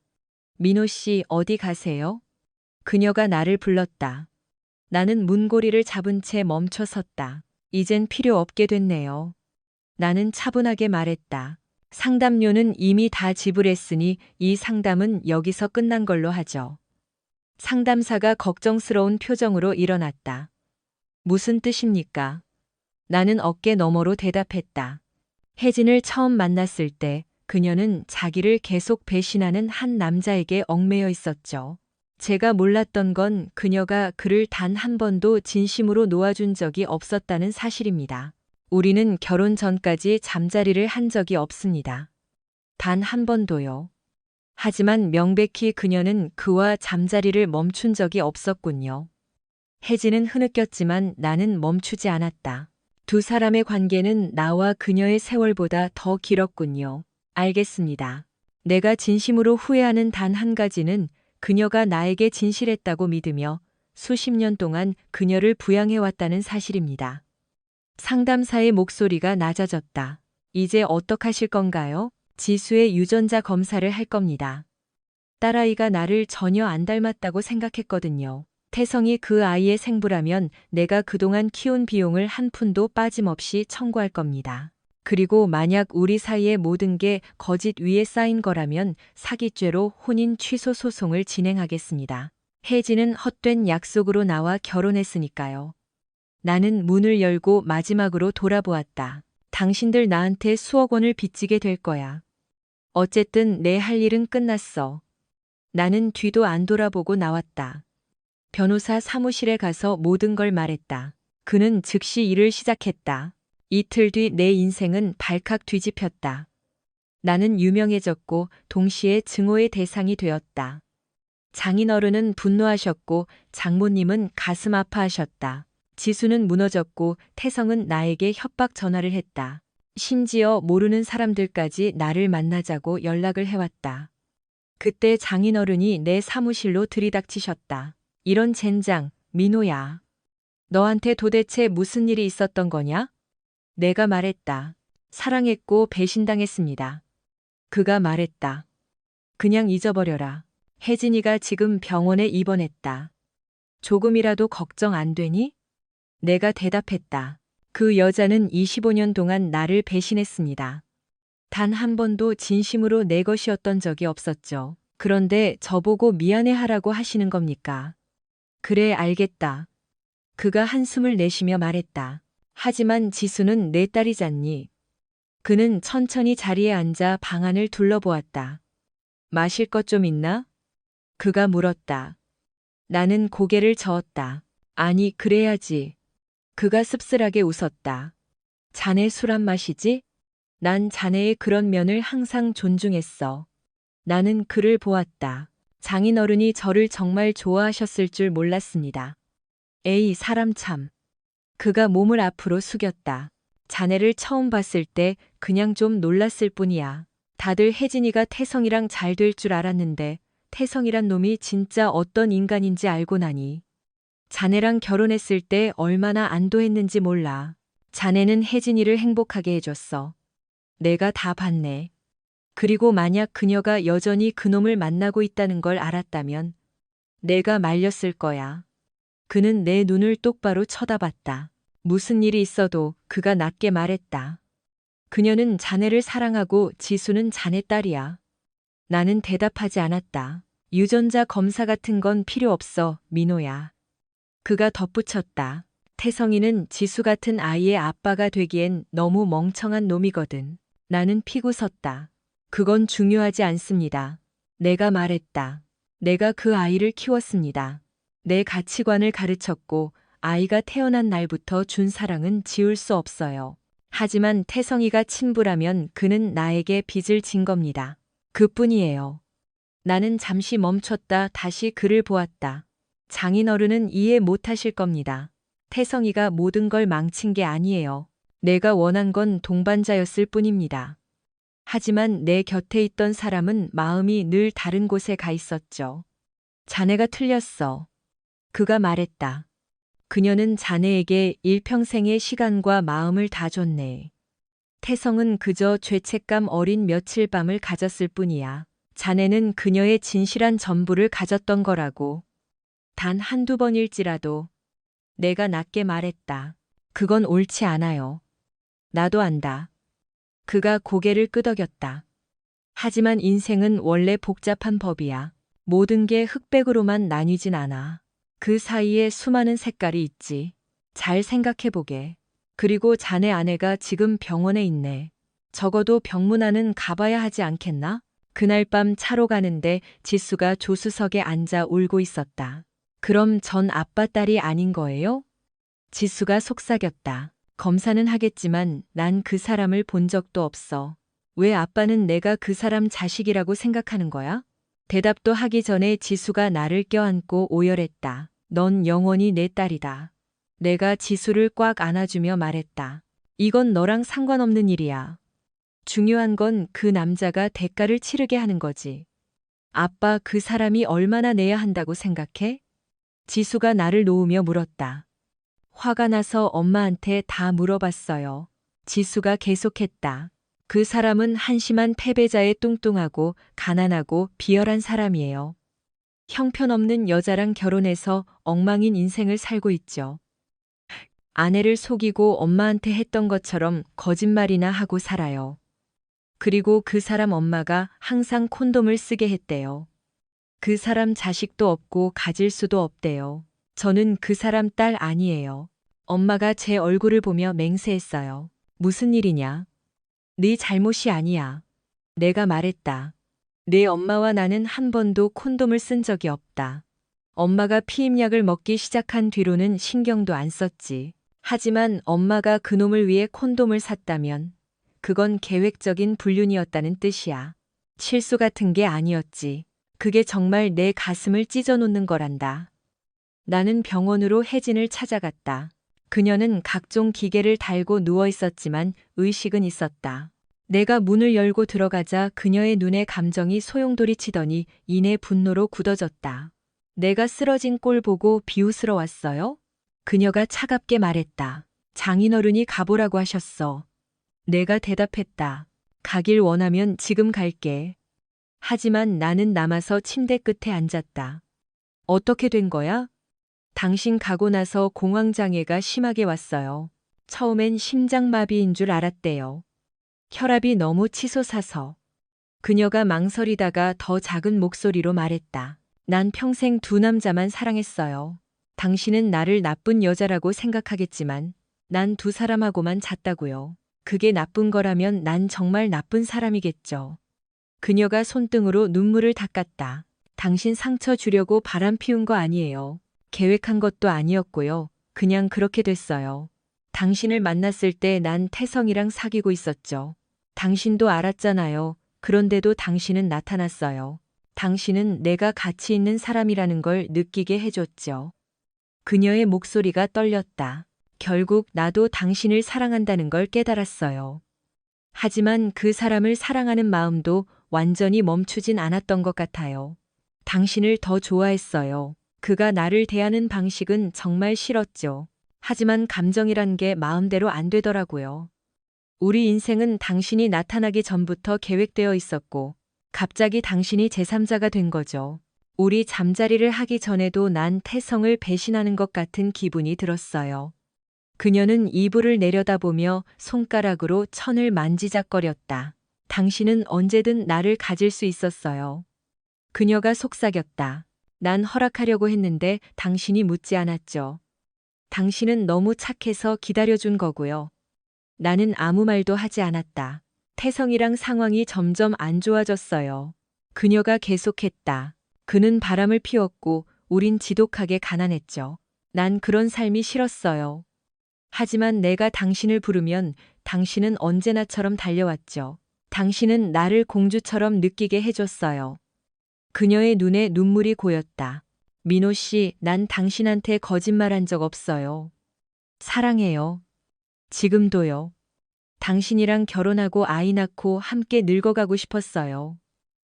민호 씨, 어디 가세요? 그녀가 나를 불렀다. 나는 문고리를 잡은 채 멈춰 섰다. 이젠 필요 없게 됐네요. 나는 차분하게 말했다. 상담료는 이미 다 지불했으니 이 상담은 여기서 끝난 걸로 하죠. 상담사가 걱정스러운 표정으로 일어났다. 무슨 뜻입니까? 나는 어깨 너머로 대답했다. 혜진을 처음 만났을 때 그녀는 자기를 계속 배신하는 한 남자에게 얽매여 있었죠. 제가 몰랐던 건 그녀가 그를 단 한 번도 진심으로 놓아준 적이 없었다는 사실입니다. 우리는 결혼 전까지 잠자리를 한 적이 없습니다. 단 한 번도요. 하지만 명백히 그녀는 그와 잠자리를 멈춘 적이 없었군요. 혜진은 흐느꼈지만 나는 멈추지 않았다. 두 사람의 관계는 나와 그녀의 세월보다 더 길었군요. 알겠습니다. 내가 진심으로 후회하는 단 한 가지는 그녀가 나에게 진실했다고 믿으며 수십 년 동안 그녀를 부양해왔다는 사실입니다. 상담사의 목소리가 낮아졌다. 이제 어떡하실 건가요? 지수의 유전자 검사를 할 겁니다. 딸아이가 나를 전혀 안 닮았다고 생각했거든요. 태성이 그 아이의 생부라면 내가 그동안 키운 비용을 한 푼도 빠짐없이 청구할 겁니다. 그리고 만약 우리 사이의 모든 게 거짓 위에 쌓인 거라면 사기죄로 혼인 취소 소송을 진행하겠습니다. 혜진은 헛된 약속으로 나와 결혼했으니까요. 나는 문을 열고 마지막으로 돌아보았다. 당신들 나한테 수억 원을 빚지게 될 거야. 어쨌든 내 할 일은 끝났어. 나는 뒤도 안 돌아보고 나왔다. 변호사 사무실에 가서 모든 걸 말했다. 그는 즉시 일을 시작했다. 이틀 뒤 내 인생은 발칵 뒤집혔다. 나는 유명해졌고 동시에 증오의 대상이 되었다. 장인어른은 분노하셨고 장모님은 가슴 아파하셨다. 지수는 무너졌고 태성은 나에게 협박 전화를 했다. 심지어 모르는 사람들까지 나를 만나자고 연락을 해왔다. 그때 장인어른이 내 사무실로 들이닥치셨다. 이런 젠장, 민호야. 너한테 도대체 무슨 일이 있었던 거냐? 내가 말했다. 사랑했고 배신당했습니다. 그가 말했다. 그냥 잊어버려라. 혜진이가 지금 병원에 입원했다. 조금이라도 걱정 안 되니? 내가 대답했다. 그 여자는 25년 동안 나를 배신했습니다. 단 한 번도 진심으로 내 것이었던 적이 없었죠. 그런데 저보고 미안해하라고 하시는 겁니까? 그래, 알겠다. 그가 한숨을 내쉬며 말했다. 하지만 지수는 내 딸이잖니. 그는 천천히 자리에 앉아 방안을 둘러보았다. 마실 것 좀 있나? 그가 물었다. 나는 고개를 저었다. 아니, 그래야지. 그가 씁쓸하게 웃었다. 자네 술 안 마시지? 난 자네의 그런 면을 항상 존중했어. 나는 그를 보았다. 장인어른이 저를 정말 좋아하셨을 줄 몰랐습니다. 에이, 사람 참. 그가 몸을 앞으로 숙였다. 자네를 처음 봤을 때 그냥 좀 놀랐을 뿐이야. 다들 혜진이가 태성이랑 잘 될 줄 알았는데 태성이란 놈이 진짜 어떤 인간인지 알고 나니. 자네랑 결혼했을 때 얼마나 안도했는지 몰라. 자네는 혜진이를 행복하게 해줬어. 내가 다 봤네. 그리고 만약 그녀가 여전히 그놈을 만나고 있다는 걸 알았다면 내가 말렸을 거야. 그는 내 눈을 똑바로 쳐다봤다. 무슨 일이 있어도 그가 낮게 말했다. 그녀는 자네를 사랑하고 지수는 자네 딸이야. 나는 대답하지 않았다. 유전자 검사 같은 건 필요 없어, 민호야. 그가 덧붙였다. 태성이는 지수 같은 아이의 아빠가 되기엔 너무 멍청한 놈이거든. 나는 피고 섰다. 그건 중요하지 않습니다. 내가 말했다. 내가 그 아이를 키웠습니다. 내 가치관을 가르쳤고 아이가 태어난 날부터 준 사랑은 지울 수 없어요. 하지만 태성이가 친부라면 그는 나에게 빚을 진 겁니다. 그뿐이에요. 나는 잠시 멈췄다 다시 그를 보았다. 장인어른은 이해 못하실 겁니다. 태성이가 모든 걸 망친 게 아니에요. 내가 원한 건 동반자였을 뿐입니다. 하지만 내 곁에 있던 사람은 마음이 늘 다른 곳에 가 있었죠. 자네가 틀렸어. 그가 말했다. 그녀는 자네에게 일평생의 시간과 마음을 다 줬네. 태성은 그저 죄책감 어린 며칠 밤을 가졌을 뿐이야. 자네는 그녀의 진실한 전부를 가졌던 거라고. 단 한두 번일지라도. 내가 낮게 말했다. 그건 옳지 않아요. 나도 안다. 그가 고개를 끄덕였다. 하지만 인생은 원래 복잡한 법이야. 모든 게 흑백으로만 나뉘진 않아. 그 사이에 수많은 색깔이 있지. 잘 생각해보게. 그리고 자네 아내가 지금 병원에 있네. 적어도 병문안은 가봐야 하지 않겠나? 그날 밤 차로 가는데 지수가 조수석에 앉아 울고 있었다. 그럼 전 아빠 딸이 아닌 거예요? 지수가 속삭였다. 검사는 하겠지만 난 그 사람을 본 적도 없어. 왜 아빠는 내가 그 사람 자식이라고 생각하는 거야? 대답도 하기 전에 지수가 나를 껴안고 오열했다. 넌 영원히 내 딸이다. 내가 지수를 꽉 안아주며 말했다. 이건 너랑 상관없는 일이야. 중요한 건 그 남자가 대가를 치르게 하는 거지. 아빠 그 사람이 얼마나 내야 한다고 생각해? 지수가 나를 놓으며 물었다. 화가 나서 엄마한테 다 물어봤어요. 지수가 계속했다. 그 사람은 한심한 패배자의 뚱뚱하고 가난하고 비열한 사람이에요. 형편없는 여자랑 결혼해서 엉망인 인생을 살고 있죠. 아내를 속이고 엄마한테 했던 것처럼 거짓말이나 하고 살아요. 그리고 그 사람 엄마가 항상 콘돔을 쓰게 했대요. 그 사람 자식도 없고 가질 수도 없대요. 저는 그 사람 딸 아니에요. 엄마가 제 얼굴을 보며 맹세했어요. 무슨 일이냐? 네 잘못이 아니야. 내가 말했다. 내 엄마와 나는 한 번도 콘돔을 쓴 적이 없다. 엄마가 피임약을 먹기 시작한 뒤로는 신경도 안 썼지. 하지만 엄마가 그놈을 위해 콘돔을 샀다면 그건 계획적인 불륜이었다는 뜻이야. 실수 같은 게 아니었지. 그게 정말 내 가슴을 찢어놓는 거란다. 나는 병원으로 혜진을 찾아갔다. 그녀는 각종 기계를 달고 누워 있었지만 의식은 있었다. 내가 문을 열고 들어가자 그녀의 눈에 감정이 소용돌이치더니 이내 분노로 굳어졌다. 내가 쓰러진 꼴 보고 비웃으러왔어요? 그녀가 차갑게 말했다. 장인어른이 가보라고 하셨어. 내가 대답했다. 가길 원하면 지금 갈게. 하지만 나는 남아서 침대 끝에 앉았다. 어떻게 된 거야? 당신 가고 나서 공황장애가 심하게 왔어요. 처음엔 심장마비인 줄 알았대요. 혈압이 너무 치솟아서. 그녀가 망설이다가 더 작은 목소리로 말했다. 난 평생 두 남자만 사랑했어요. 당신은 나를 나쁜 여자라고 생각하겠지만 난 두 사람하고만 잤다고요. 그게 나쁜 거라면 난 정말 나쁜 사람이겠죠. 그녀가 손등으로 눈물을 닦았다. 당신 상처 주려고 바람 피운 거 아니에요. 계획한 것도 아니었고요. 그냥 그렇게 됐어요. 당신을 만났을 때 난 태성이랑 사귀고 있었죠. 당신도 알았잖아요. 그런데도 당신은 나타났어요. 당신은 내가 가치 있는 사람이라는 걸 느끼게 해줬죠. 그녀의 목소리가 떨렸다. 결국 나도 당신을 사랑한다는 걸 깨달았어요. 하지만 그 사람을 사랑하는 마음도 완전히 멈추진 않았던 것 같아요. 당신을 더 좋아했어요. 그가 나를 대하는 방식은 정말 싫었죠. 하지만 감정이란 게 마음대로 안 되더라고요. 우리 인생은 당신이 나타나기 전부터 계획되어 있었고, 갑자기 당신이 제3자가 된 거죠. 우리 잠자리를 하기 전에도 난 태성을 배신하는 것 같은 기분이 들었어요. 그녀는 이불을 내려다보며 손가락으로 천을 만지작거렸다. 당신은 언제든 나를 가질 수 있었어요. 그녀가 속삭였다. 난 허락하려고 했는데 당신이 묻지 않았죠. 당신은 너무 착해서 기다려준 거고요. 나는 아무 말도 하지 않았다. 태성이랑 상황이 점점 안 좋아졌어요. 그녀가 계속했다. 그는 바람을 피웠고 우린 지독하게 가난했죠. 난 그런 삶이 싫었어요. 하지만 내가 당신을 부르면 당신은 언제나처럼 달려왔죠. 당신은 나를 공주처럼 느끼게 해줬어요. 그녀의 눈에 눈물이 고였다. 민호 씨, 난 당신한테 거짓말한 적 없어요. 사랑해요. 지금도요. 당신이랑 결혼하고 아이 낳고 함께 늙어가고 싶었어요.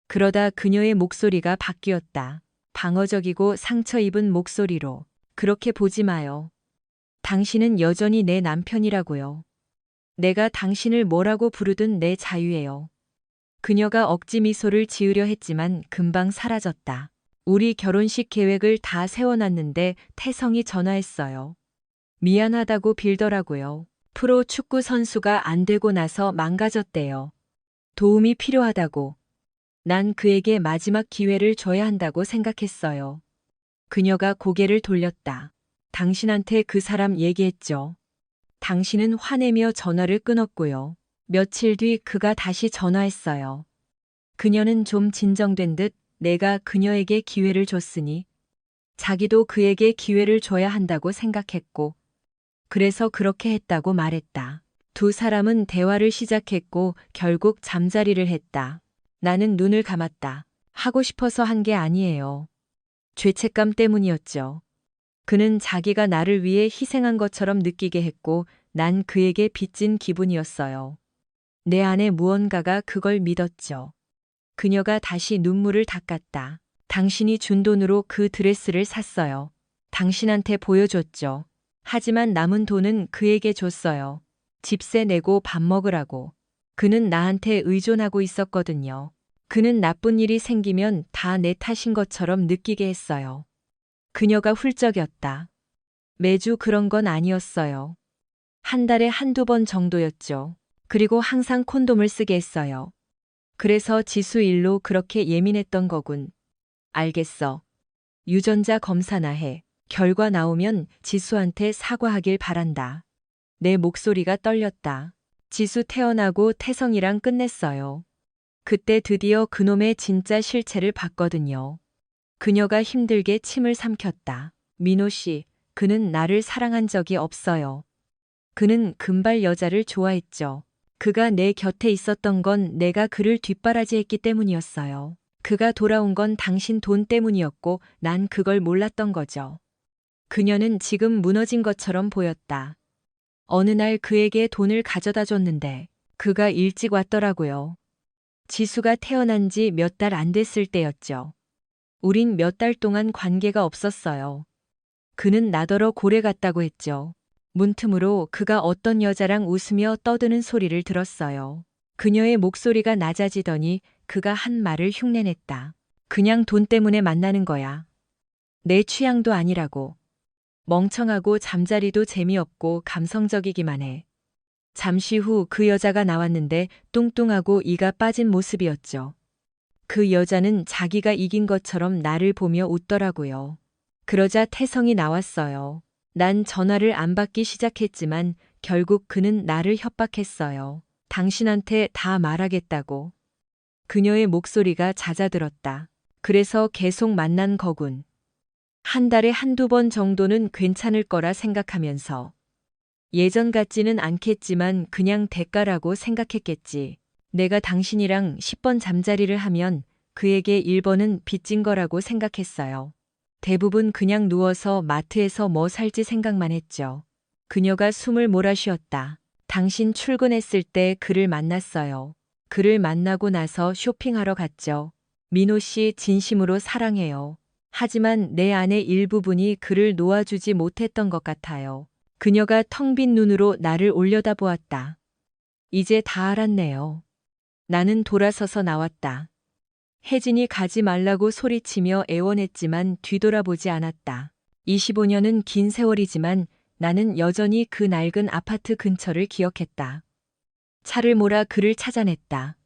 그러다 그녀의 목소리가 바뀌었다. 방어적이고 상처 입은 목소리로 그렇게 보지 마요. 당신은 여전히 내 남편이라고요. 내가 당신을 뭐라고 부르든 내 자유예요. 그녀가 억지 미소를 지으려 했지만 금방 사라졌다. 우리 결혼식 계획을 다 세워놨는데 태성이 전화했어요. 미안하다고 빌더라고요. 프로 축구 선수가 안 되고 나서 망가졌대요. 도움이 필요하다고. 난 그에게 마지막 기회를 줘야 한다고 생각했어요. 그녀가 고개를 돌렸다. 당신한테 그 사람 얘기했죠. 당신은 화내며 전화를 끊었고요. 며칠 뒤 그가 다시 전화했어요. 그녀는 좀 진정된 듯 내가 그녀에게 기회를 줬으니 자기도 그에게 기회를 줘야 한다고 생각했고 그래서 그렇게 했다고 말했다. 두 사람은 대화를 시작했고 결국 잠자리를 했다. 나는 눈을 감았다. 하고 싶어서 한 게 아니에요. 죄책감 때문이었죠. 그는 자기가 나를 위해 희생한 것처럼 느끼게 했고 난 그에게 빚진 기분이었어요. 내 안에 무언가가 그걸 믿었죠. 그녀가 다시 눈물을 닦았다. 당신이 준 돈으로 그 드레스를 샀어요. 당신한테 보여줬죠. 하지만 남은 돈은 그에게 줬어요. 집세 내고 밥 먹으라고. 그는 나한테 의존하고 있었거든요. 그는 나쁜 일이 생기면 다 내 탓인 것처럼 느끼게 했어요. 그녀가 훌쩍였다. 매주 그런 건 아니었어요. 한 달에 한두 번 정도였죠. 그리고 항상 콘돔을 쓰게 했어요. 그래서 지수 일로 그렇게 예민했던 거군. 알겠어. 유전자 검사나 해. 결과 나오면 지수한테 사과하길 바란다. 내 목소리가 떨렸다. 지수 태어나고 태성이랑 끝냈어요. 그때 드디어 그놈의 진짜 실체를 봤거든요. 그녀가 힘들게 침을 삼켰다. 민호 씨, 그는 나를 사랑한 적이 없어요. 그는 금발 여자를 좋아했죠. 그가 내 곁에 있었던 건 내가 그를 뒷바라지했기 때문이었어요. 그가 돌아온 건 당신 돈 때문이었고 난 그걸 몰랐던 거죠. 그녀는 지금 무너진 것처럼 보였다. 어느 날 그에게 돈을 가져다 줬는데 그가 일찍 왔더라고요. 지수가 태어난 지 몇 달 안 됐을 때였죠. 우린 몇 달 동안 관계가 없었어요. 그는 나더러 고래 같다고 했죠. 문틈으로 그가 어떤 여자랑 웃으며 떠드는 소리를 들었어요. 그녀의 목소리가 낮아지더니 그가 한 말을 흉내냈다. 그냥 돈 때문에 만나는 거야. 내 취향도 아니라고. 멍청하고 잠자리도 재미없고 감성적이기만 해. 잠시 후 그 여자가 나왔는데 뚱뚱하고 이가 빠진 모습이었죠. 그 여자는 자기가 이긴 것처럼 나를 보며 웃더라고요. 그러자 태성이 나왔어요. 난 전화를 안 받기 시작했지만 결국 그는 나를 협박했어요. 당신한테 다 말하겠다고. 그녀의 목소리가 잦아들었다. 그래서 계속 만난 거군. 한 달에 한두 번 정도는 괜찮을 거라 생각하면서. 예전 같지는 않겠지만 그냥 대가라고 생각했겠지. 내가 당신이랑 10번 잠자리를 하면 그에게 1번은 빚진 거라고 생각했어요. 대부분 그냥 누워서 마트에서 뭐 살지 생각만 했죠. 그녀가 숨을 몰아쉬었다. 당신 출근했을 때 그를 만났어요. 그를 만나고 나서 쇼핑하러 갔죠. 민호 씨 진심으로 사랑해요. 하지만 내 안의 일부분이 그를 놓아주지 못했던 것 같아요. 그녀가 텅 빈 눈으로 나를 올려다보았다. 이제 다 알았네요. 나는 돌아서서 나왔다. 혜진이 가지 말라고 소리치며 애원했지만 뒤돌아보지 않았다. 25년은 긴 세월이지만 나는 여전히 그 낡은 아파트 근처를 기억했다. 차를 몰아 그를 찾아냈다.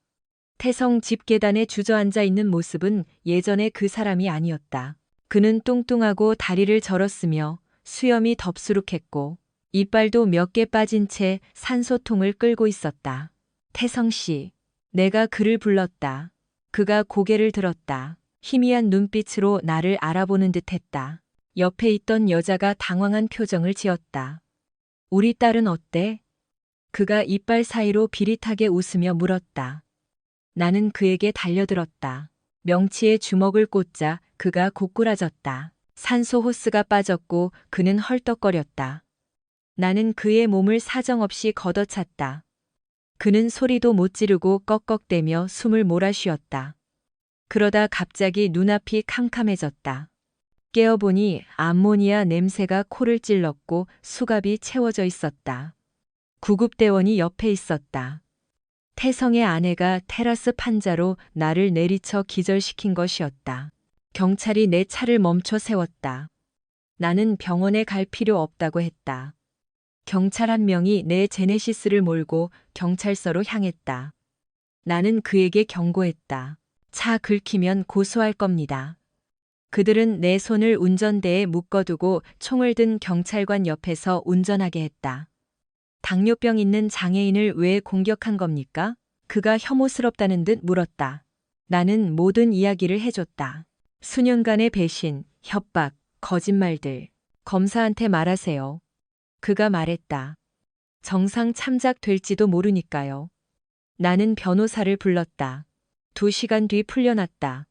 태성 집 계단에 주저앉아 있는 모습은 예전의 그 사람이 아니었다. 그는 뚱뚱하고 다리를 절었으며 수염이 덥수룩했고 이빨도 몇 개 빠진 채 산소통을 끌고 있었다. 태성 씨, 내가 그를 불렀다. 그가 고개를 들었다. 희미한 눈빛으로 나를 알아보는 듯했다. 옆에 있던 여자가 당황한 표정을 지었다. 우리 딸은 어때? 그가 이빨 사이로 비릿하게 웃으며 물었다. 나는 그에게 달려들었다. 명치에 주먹을 꽂자 그가 고꾸라졌다. 산소 호스가 빠졌고 그는 헐떡거렸다. 나는 그의 몸을 사정없이 걷어찼다. 그는 소리도 못 지르고 꺽꺽대며 숨을 몰아쉬었다. 그러다 갑자기 눈앞이 캄캄해졌다. 깨어보니 암모니아 냄새가 코를 찔렀고 수갑이 채워져 있었다. 구급대원이 옆에 있었다. 태성의 아내가 테라스 판자로 나를 내리쳐 기절시킨 것이었다. 경찰이 내 차를 멈춰 세웠다. 나는 병원에 갈 필요 없다고 했다. 경찰 한 명이 내 제네시스를 몰고 경찰서로 향했다. 나는 그에게 경고했다. 차 긁히면 고소할 겁니다. 그들은 내 손을 운전대에 묶어두고 총을 든 경찰관 옆에서 운전하게 했다. 당뇨병 있는 장애인을 왜 공격한 겁니까? 그가 혐오스럽다는 듯 물었다. 나는 모든 이야기를 해줬다. 수년간의 배신, 협박, 거짓말들. 검사한테 말하세요. 그가 말했다. 정상 참작될지도 모르니까요. 나는 변호사를 불렀다. 2시간 뒤 풀려났다.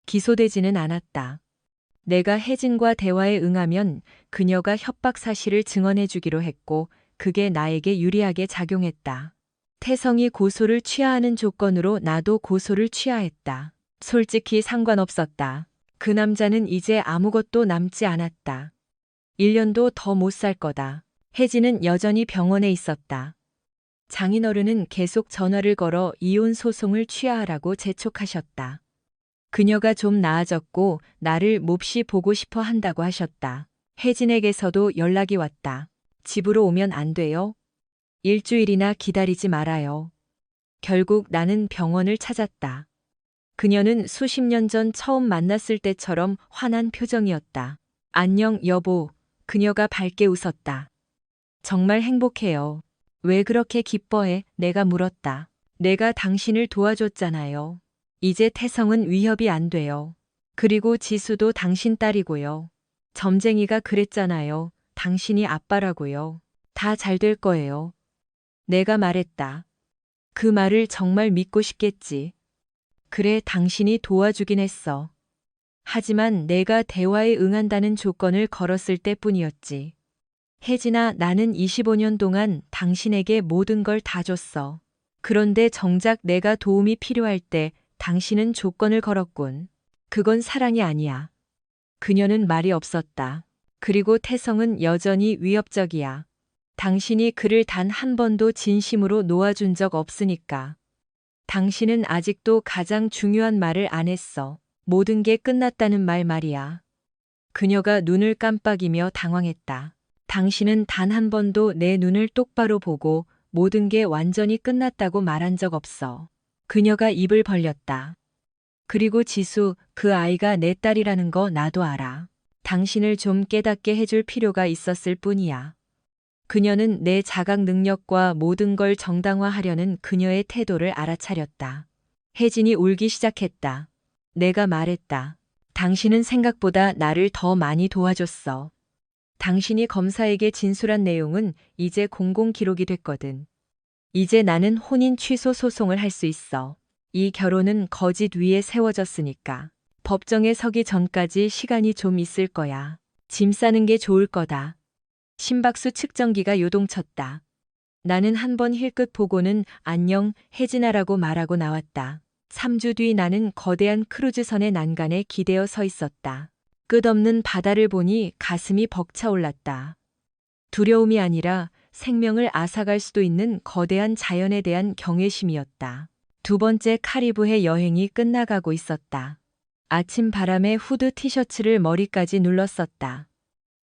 기소되지는 않았다. 내가 혜진과 대화에 응하면 그녀가 협박 사실을 증언해 주기로 했고 그게 나에게 유리하게 작용했다. 태성이 고소를 취하하는 조건으로 나도 고소를 취하했다. 솔직히 상관없었다. 그 남자는 이제 아무것도 남지 않았다. 1년도 더 못 살 거다. 혜진은 여전히 병원에 있었다. 장인어른은 계속 전화를 걸어 이혼 소송을 취하하라고 재촉하셨다. 그녀가 좀 나아졌고 나를 몹시 보고 싶어 한다고 하셨다. 혜진에게서도 연락이 왔다. 집으로 오면 안 돼요? 일주일이나 기다리지 말아요. 결국 나는 병원을 찾았다. 그녀는 수십 년 전 처음 만났을 때처럼 환한 표정이었다. 안녕, 여보. 그녀가 밝게 웃었다. 정말 행복해요. 왜 그렇게 기뻐해? 내가 물었다. 내가 당신을 도와줬잖아요. 이제 태성은 위협이 안 돼요. 그리고 지수도 당신 딸이고요. 점쟁이가 그랬잖아요. 당신이 아빠라고요. 다 잘 될 거예요. 내가 말했다. 그 말을 정말 믿고 싶겠지. 그래, 당신이 도와주긴 했어. 하지만 내가 대화에 응한다는 조건을 걸었을 때뿐이었지. 혜진아, 나는 25년 동안 당신에게 모든 걸 다 줬어. 그런데 정작 내가 도움이 필요할 때 당신은 조건을 걸었군. 그건 사랑이 아니야. 그녀는 말이 없었다. 그리고 태성은 여전히 위협적이야. 당신이 그를 단 한 번도 진심으로 놓아준 적 없으니까. 당신은 아직도 가장 중요한 말을 안 했어. 모든 게 끝났다는 말 말이야. 그녀가 눈을 깜빡이며 당황했다. 당신은 단 한 번도 내 눈을 똑바로 보고 모든 게 완전히 끝났다고 말한 적 없어. 그녀가 입을 벌렸다. 그리고 지수, 그 아이가 내 딸이라는 거 나도 알아. 당신을 좀 깨닫게 해줄 필요가 있었을 뿐이야. 그녀는 내 자각 능력과 모든 걸 정당화하려는 그녀의 태도를 알아차렸다. 혜진이 울기 시작했다. 내가 말했다. 당신은 생각보다 나를 더 많이 도와줬어. 당신이 검사에게 진술한 내용은 이제 공공 기록이 됐거든. 이제 나는 혼인 취소 소송을 할 수 있어. 이 결혼은 거짓 위에 세워졌으니까. 법정에 서기 전까지 시간이 좀 있을 거야. 짐 싸는 게 좋을 거다. 심박수 측정기가 요동쳤다. 나는 한 번 힐끗 보고는 안녕, 혜진아라고 말하고 나왔다. 3주 뒤 나는 거대한 크루즈선의 난간에 기대어 서 있었다. 끝없는 바다를 보니 가슴이 벅차올랐다. 두려움이 아니라 생명을 앗아갈 수도 있는 거대한 자연에 대한 경외심이었다. 2번째 카리브해 여행이 끝나가고 있었다. 아침 바람에 후드 티셔츠를 머리까지 눌렀었다.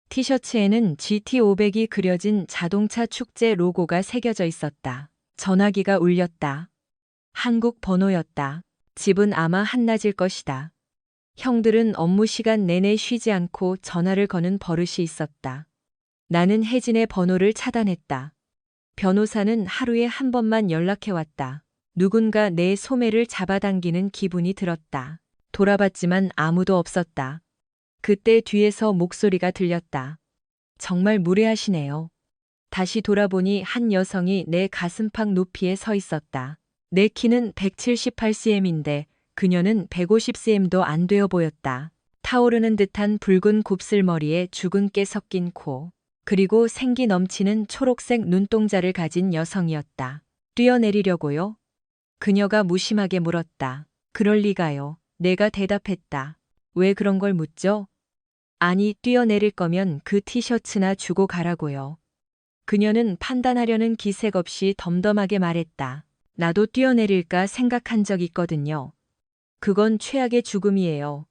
티셔츠에는 GT500이 그려진 자동차 축제 로고가 새겨져 있었다. 전화기가 울렸다. 한국 번호였다. 집은 아마 한낮일 것이다. 형들은 업무 시간 내내 쉬지 않고 전화를 거는 버릇이 있었다. 나는 혜진의 번호를 차단했다. 변호사는 하루에 한 번만 연락해왔다. 누군가 내 소매를 잡아당기는 기분이 들었다. 돌아봤지만 아무도 없었다. 그때 뒤에서 목소리가 들렸다. 정말 무례하시네요. 다시 돌아보니 한 여성이 내 가슴팍 높이에 서 있었다. 내 키는 178cm인데 그녀는 150cm도 안 되어 보였다. 타오르는 듯한 붉은 곱슬머리에 죽은 깨 섞인 코, 그리고 생기 넘치는 초록색 눈동자를 가진 여성이었다. 뛰어내리려고요? 그녀가 무심하게 물었다. 그럴 리가요. 내가 대답했다. 왜 그런 걸 묻죠? 아니, 뛰어내릴 거면 그 티셔츠나 주고 가라고요. 그녀는 판단하려는 기색 없이 덤덤하게 말했다. 나도 뛰어내릴까 생각한 적 있거든요. 그건 최악의 죽음이에요.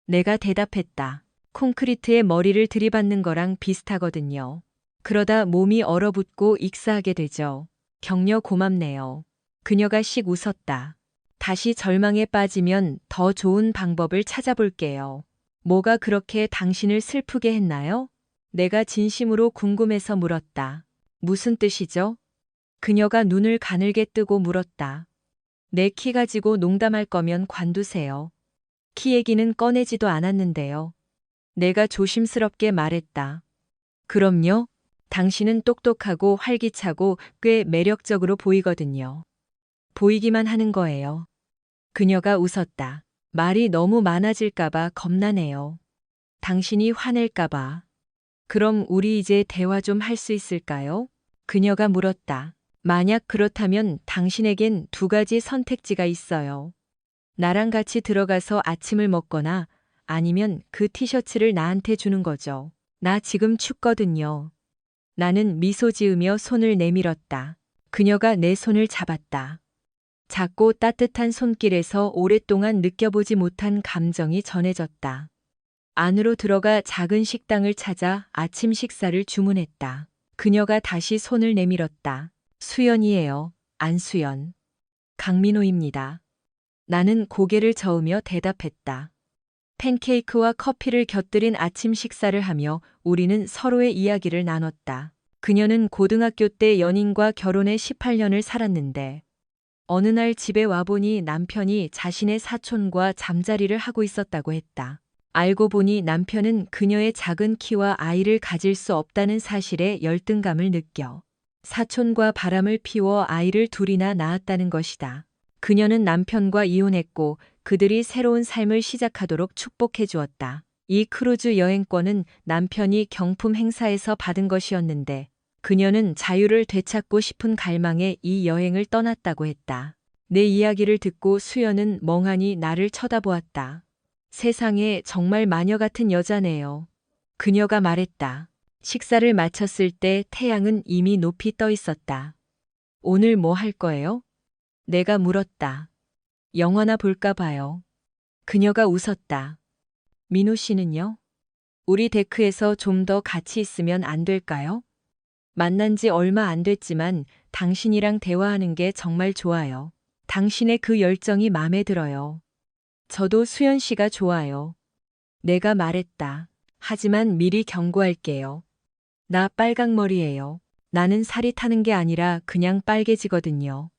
내가 대답했다. 콘크리트에 머리를 들이받는 거랑 비슷하거든요. 그러다 몸이 얼어붙고 익사하게 되죠. 격려 고맙네요. 그녀가 씩 웃었다. 다시 절망에 빠지면 더 좋은 방법을 찾아볼게요. 뭐가 그렇게 당신을 슬프게 했나요? 내가 진심으로 궁금해서 물었다. 무슨 뜻이죠? 그녀가 눈을 가늘게 뜨고 물었다. 내 키 가지고 농담할 거면 관두세요. 키 얘기는 꺼내지도 않았는데요. 내가 조심스럽게 말했다. 그럼요. 당신은 똑똑하고 활기차고 꽤 매력적으로 보이거든요. 보이기만 하는 거예요. 그녀가 웃었다. 말이 너무 많아질까봐 겁나네요. 당신이 화낼까봐. 그럼 우리 이제 대화 좀 할 수 있을까요? 그녀가 물었다. 만약 그렇다면 당신에겐 두 가지 선택지가 있어요. 나랑 같이 들어가서 아침을 먹거나 아니면 그 티셔츠를 나한테 주는 거죠. 나 지금 춥거든요. 나는 미소 지으며 손을 내밀었다. 그녀가 내 손을 잡았다. 작고 따뜻한 손길에서 오랫동안 느껴보지 못한 감정이 전해졌다. 안으로 들어가 작은 식당을 찾아 아침 식사를 주문했다. 그녀가 다시 손을 내밀었다. 수연이에요. 안수연. 강민호입니다. 나는 고개를 저으며 대답했다. 팬케이크와 커피를 곁들인 아침 식사를 하며 우리는 서로의 이야기를 나눴다. 그녀는 고등학교 때 연인과 결혼해 18년을 살았는데 어느 날 집에 와보니 남편이 자신의 사촌과 잠자리를 하고 있었다고 했다. 알고 보니 남편은 그녀의 작은 키와 아이를 가질 수 없다는 사실에 열등감을 느껴 사촌과 바람을 피워 아이를 둘이나 낳았다는 것이다. 그녀는 남편과 이혼했고 그들이 새로운 삶을 시작하도록 축복해 주었다. 이 크루즈 여행권은 남편이 경품 행사에서 받은 것이었는데 그녀는 자유를 되찾고 싶은 갈망에 이 여행을 떠났다고 했다. 내 이야기를 듣고 수연은 멍하니 나를 쳐다보았다. 세상에 정말 마녀 같은 여자네요. 그녀가 말했다. 식사를 마쳤을 때 태양은 이미 높이 떠 있었다. 오늘 뭐 할 거예요? 내가 물었다. 영화나 볼까 봐요. 그녀가 웃었다. 민호 씨는요? 우리 데크에서 좀 더 같이 있으면 안 될까요? 만난 지 얼마 안 됐지만 당신이랑 대화하는 게 정말 좋아요. 당신의 그 열정이 마음에 들어요. 저도 수연 씨가 좋아요. 내가 말했다. 하지만 미리 경고할게요. 나 빨강머리예요. 나는 살이 타는 게 아니라 그냥 빨개지거든요.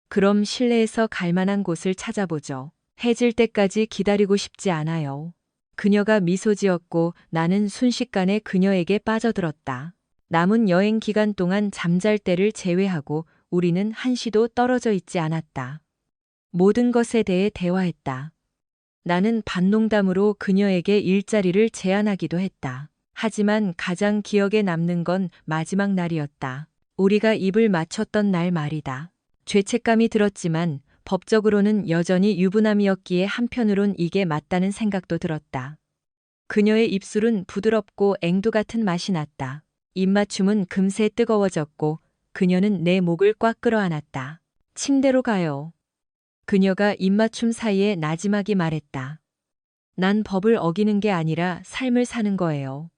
그럼 실내에서 갈 만한 곳을 찾아보죠. 해질 때까지 기다리고 싶지 않아요. 그녀가 미소 지었고 나는 순식간에 그녀에게 빠져들었다. 남은 여행 기간 동안 잠잘 때를 제외하고 우리는 한시도 떨어져 있지 않았다. 모든 것에 대해 대화했다. 나는 반농담으로 그녀에게 일자리를 제안하기도 했다. 하지만 가장 기억에 남는 건 마지막 날이었다. 우리가 입을 맞췄던 날 말이다. 죄책감이 들었지만 법적으로는 여전히 유부남이었기에 한편으론 이게 맞다는 생각도 들었다. 그녀의 입술은 부드럽고 앵두 같은 맛이 났다. 입맞춤은 금세 뜨거워졌고 그녀는 내 목을 꽉 끌어안았다. 침대로 가요. 그녀가 입맞춤 사이에 나지막이 말했다. 난 법을 어기는 게 아니라 삶을 사는 거예요.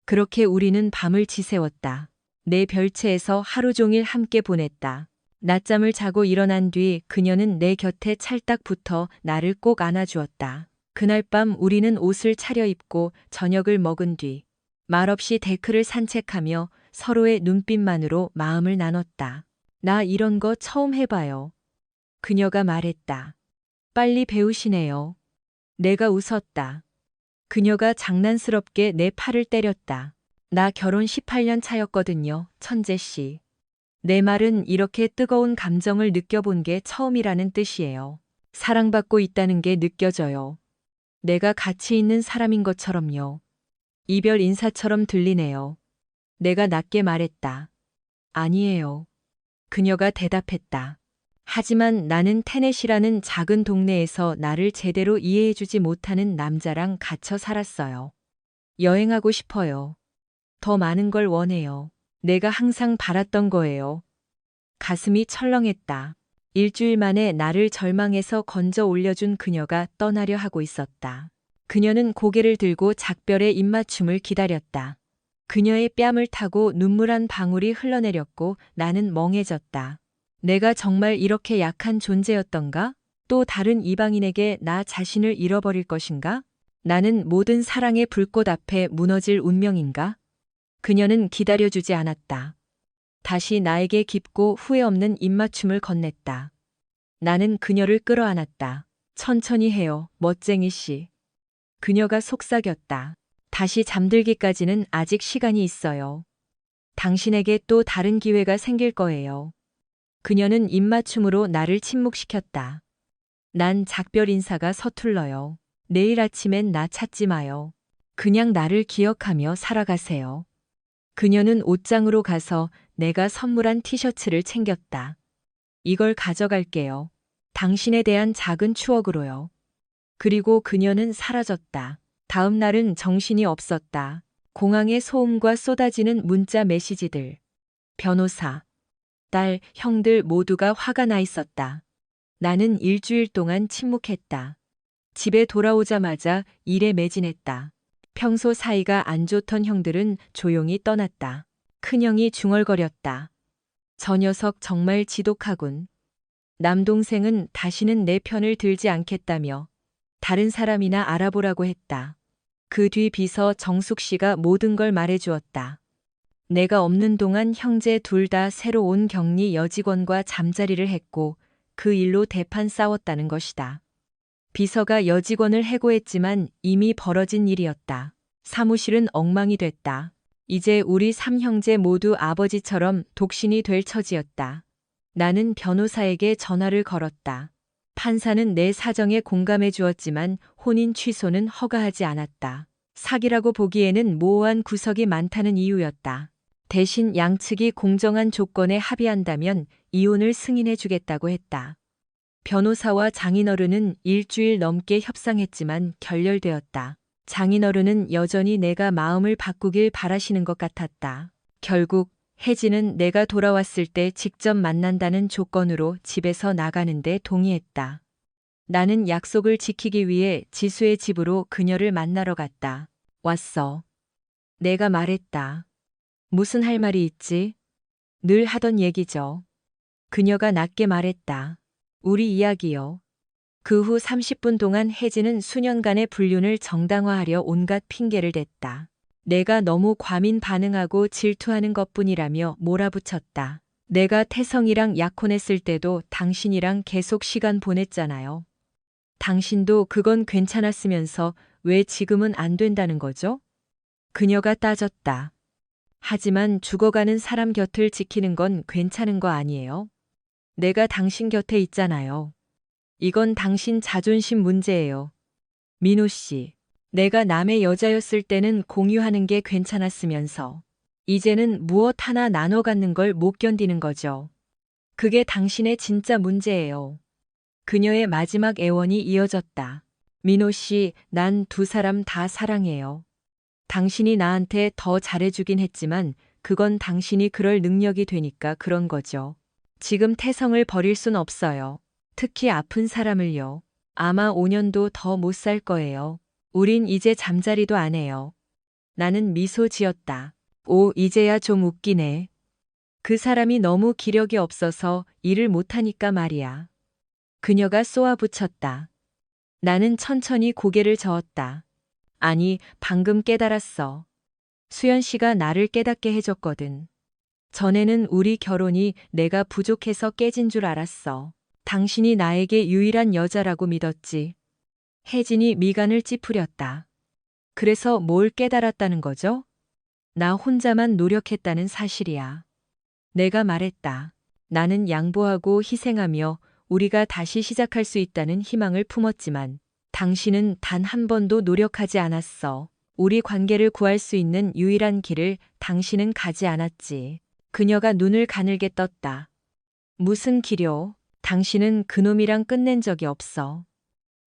그렇게 우리는 밤을 지새웠다. 내 별채에서 하루 종일 함께 보냈다. 낮잠을 자고 일어난 뒤 그녀는 내 곁에 찰딱 붙어 나를 꼭 안아주었다. 그날 밤 우리는 옷을 차려입고 저녁을 먹은 뒤 말없이 데크를 산책하며 서로의 눈빛만으로 마음을 나눴다. 나 이런 거 처음 해봐요. 그녀가 말했다. 빨리 배우시네요. 내가 웃었다. 그녀가 장난스럽게 내 팔을 때렸다. 나 결혼 18년 차였거든요, 천재 씨. 내 말은 이렇게 뜨거운 감정을 느껴본 게 처음이라는 뜻이에요. 사랑받고 있다는 게 느껴져요. 내가 가치 있는 사람인 것처럼요. 이별 인사처럼 들리네요. 내가 낮게 말했다. 아니에요. 그녀가 대답했다. 하지만 나는 테넷이라는 작은 동네에서 나를 제대로 이해해주지 못하는 남자랑 갇혀 살았어요. 여행하고 싶어요. 더 많은 걸 원해요. 내가 항상 바랐던 거예요. 가슴이 철렁했다. 일주일 만에 나를 절망에서 건져 올려준 그녀가 떠나려 하고 있었다. 그녀는 고개를 들고 작별의 입맞춤을 기다렸다. 그녀의 뺨을 타고 눈물 한 방울이 흘러내렸고 나는 멍해졌다. 내가 정말 이렇게 약한 존재였던가? 또 다른 이방인에게 나 자신을 잃어버릴 것인가? 나는 모든 사랑의 불꽃 앞에 무너질 운명인가? 그녀는 기다려주지 않았다. 다시 나에게 깊고 후회 없는 입맞춤을 건넸다. 나는 그녀를 끌어안았다. 천천히 해요, 멋쟁이 씨. 그녀가 속삭였다. 다시 잠들기까지는 아직 시간이 있어요. 당신에게 또 다른 기회가 생길 거예요. 그녀는 입맞춤으로 나를 침묵시켰다. 난 작별 인사가 서툴러요. 내일 아침엔 나 찾지 마요. 그냥 나를 기억하며 살아가세요. 그녀는 옷장으로 가서 내가 선물한 티셔츠를 챙겼다. 이걸 가져갈게요. 당신에 대한 작은 추억으로요. 그리고 그녀는 사라졌다. 다음 날은 정신이 없었다. 공항의 소음과 쏟아지는 문자 메시지들. 변호사, 딸, 형들 모두가 화가 나 있었다. 나는 일주일 동안 침묵했다. 집에 돌아오자마자 일에 매진했다. 평소 사이가 안 좋던 형들은 조용히 떠났다. 큰형이 중얼거렸다. 저 녀석 정말 지독하군. 남동생은 다시는 내 편을 들지 않겠다며 다른 사람이나 알아보라고 했다. 그 뒤 비서 정숙 씨가 모든 걸 말해주었다. 내가 없는 동안 형제 둘 다 새로 온 격리 여직원과 잠자리를 했고 그 일로 대판 싸웠다는 것이다. 비서가 여직원을 해고했지만 이미 벌어진 일이었다. 사무실은 엉망이 됐다. 이제 우리 삼형제 모두 아버지처럼 독신이 될 처지였다. 나는 변호사에게 전화를 걸었다. 판사는 내 사정에 공감해 주었지만 혼인 취소는 허가하지 않았다. 사기라고 보기에는 모호한 구석이 많다는 이유였다. 대신 양측이 공정한 조건에 합의한다면 이혼을 승인해 주겠다고 했다. 변호사와 장인어른은 일주일 넘게 협상했지만 결렬되었다. 장인어른은 여전히 내가 마음을 바꾸길 바라시는 것 같았다. 결국 혜진은 내가 돌아왔을 때 직접 만난다는 조건으로 집에서 나가는데 동의했다. 나는 약속을 지키기 위해 지수의 집으로 그녀를 만나러 갔다. 왔어. 내가 말했다. 무슨 할 말이 있지? 늘 하던 얘기죠. 그녀가 낮게 말했다. 우리 이야기요. 그 후 30분 동안 혜진은 수년간의 불륜을 정당화하려 온갖 핑계를 댔다. 내가 너무 과민 반응하고 질투하는 것뿐이라며 몰아붙였다. 내가 태성이랑 약혼했을 때도 당신이랑 계속 시간 보냈잖아요. 당신도 그건 괜찮았으면서 왜 지금은 안 된다는 거죠? 그녀가 따졌다. 하지만 죽어가는 사람 곁을 지키는 건 괜찮은 거 아니에요? 내가 당신 곁에 있잖아요. 이건 당신 자존심 문제예요. 민호 씨, 내가 남의 여자였을 때는 공유하는 게 괜찮았으면서 이제는 무엇 하나 나눠 갖는 걸 못 견디는 거죠. 그게 당신의 진짜 문제예요. 그녀의 마지막 애원이 이어졌다. 민호 씨, 난 두 사람 다 사랑해요. 당신이 나한테 더 잘해주긴 했지만 그건 당신이 그럴 능력이 되니까 그런 거죠. 지금 태성을 버릴 순 없어요. 특히 아픈 사람을요. 아마 5년도 더 못 살 거예요. 우린 이제 잠자리도 안 해요. 나는 미소 지었다. 오, 이제야 좀 웃기네. 그 사람이 너무 기력이 없어서 일을 못하니까 말이야. 그녀가 쏘아붙였다. 나는 천천히 고개를 저었다. 아니, 방금 깨달았어. 수연 씨가 나를 깨닫게 해줬거든. 전에는 우리 결혼이 내가 부족해서 깨진 줄 알았어. 당신이 나에게 유일한 여자라고 믿었지. 혜진이 미간을 찌푸렸다. 그래서 뭘 깨달았다는 거죠? 나 혼자만 노력했다는 사실이야. 내가 말했다. 나는 양보하고 희생하며 우리가 다시 시작할 수 있다는 희망을 품었지만 당신은 단 한 번도 노력하지 않았어. 우리 관계를 구할 수 있는 유일한 길을 당신은 가지 않았지. 그녀가 눈을 가늘게 떴다. 무슨 길요? 당신은 그놈이랑 끝낸 적이 없어.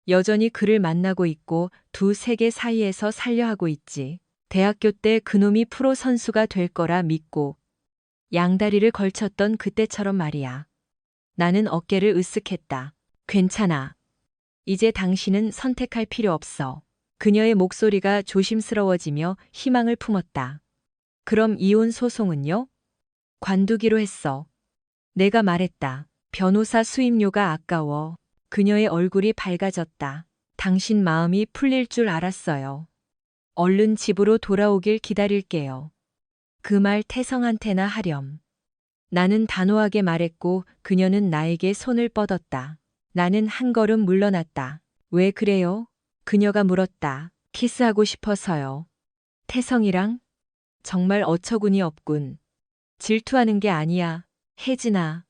여전히 그를 만나고 있고 두 세계 사이에서 살려하고 있지. 대학교 때 그놈이 프로 선수가 될 거라 믿고 양다리를 걸쳤던 그때처럼 말이야. 나는 어깨를 으쓱했다. 괜찮아. 이제 당신은 선택할 필요 없어. 그녀의 목소리가 조심스러워지며 희망을 품었다. 그럼 이혼 소송은요? 관두기로 했어. 내가 말했다. 변호사 수임료가 아까워. 그녀의 얼굴이 밝아졌다. 당신 마음이 풀릴 줄 알았어요. 얼른 집으로 돌아오길 기다릴게요. 그 말 태성한테나 하렴. 나는 단호하게 말했고 그녀는 나에게 손을 뻗었다. 나는 한 걸음 물러났다. 왜 그래요? 그녀가 물었다. 키스하고 싶어서요. 태성이랑? 정말 어처구니 없군. 질투하는 게 아니야. 혜진아.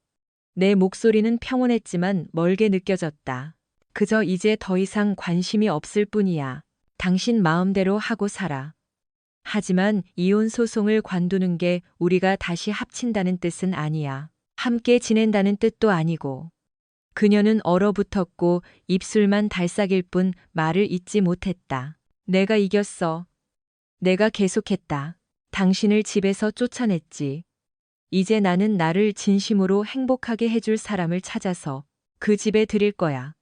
내 목소리는 평온했지만 멀게 느껴졌다. 그저 이제 더 이상 관심이 없을 뿐이야. 당신 마음대로 하고 살아. 하지만 이혼 소송을 관두는 게 우리가 다시 합친다는 뜻은 아니야. 함께 지낸다는 뜻도 아니고. 그녀는 얼어붙었고 입술만 달싹일 뿐 말을 잇지 못했다. 내가 이겼어. 내가 계속했다. 당신을 집에서 쫓아냈지. 이제 나는 나를 진심으로 행복하게 해줄 사람을 찾아서 그 집에 들일 거야.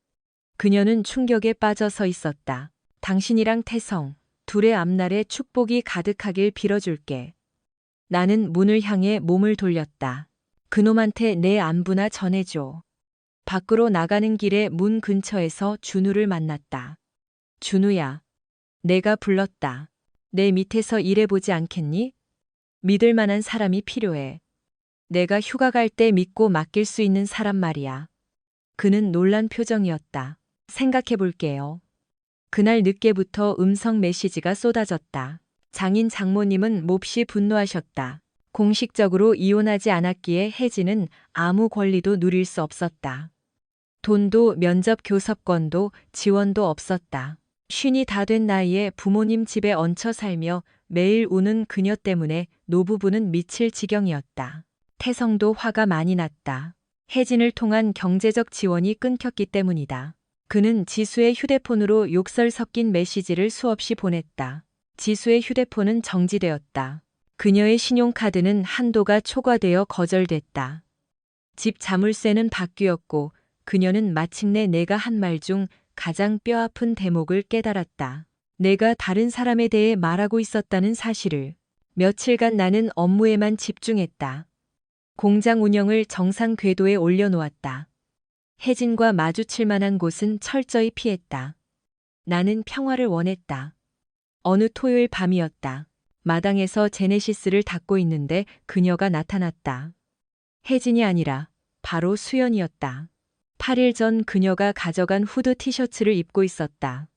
그녀는 충격에 빠져 서 있었다. 당신이랑 태성, 둘의 앞날에 축복이 가득하길 빌어줄게. 나는 문을 향해 몸을 돌렸다. 그놈한테 내 안부나 전해줘. 밖으로 나가는 길에 문 근처에서 준우를 만났다. 준우야. 내가 불렀다. 내 밑에서 일해보지 않겠니? 믿을 만한 사람이 필요해. 내가 휴가 갈 때 믿고 맡길 수 있는 사람 말이야. 그는 놀란 표정이었다. 생각해 볼게요. 그날 늦게부터 음성 메시지가 쏟아졌다. 장인 장모님은 몹시 분노하셨다. 공식적으로 이혼하지 않았기에 혜진은 아무 권리도 누릴 수 없었다. 돈도 면접 교섭권도 지원도 없었다. 쉰이 다 된 나이에 부모님 집에 얹혀 살며 매일 우는 그녀 때문에 노부부는 미칠 지경이었다. 태성도 화가 많이 났다. 혜진을 통한 경제적 지원이 끊겼기 때문이다. 그는 지수의 휴대폰으로 욕설 섞인 메시지를 수없이 보냈다. 지수의 휴대폰은 정지되었다. 그녀의 신용카드는 한도가 초과되어 거절됐다. 집 자물쇠는 바뀌었고 그녀는 마침내 내가 한 말 중 가장 뼈아픈 대목을 깨달았다. 내가 다른 사람에 대해 말하고 있었다는 사실을. 며칠간 나는 업무에만 집중했다. 공장 운영을 정상 궤도에 올려놓았다. 혜진과 마주칠 만한 곳은 철저히 피했다. 나는 평화를 원했다. 어느 토요일 밤이었다. 마당에서 제네시스를 닦고 있는데 그녀가 나타났다. 혜진이 아니라 바로 수연이었다. 8일 전 그녀가 가져간 후드 티셔츠를 입고 있었다.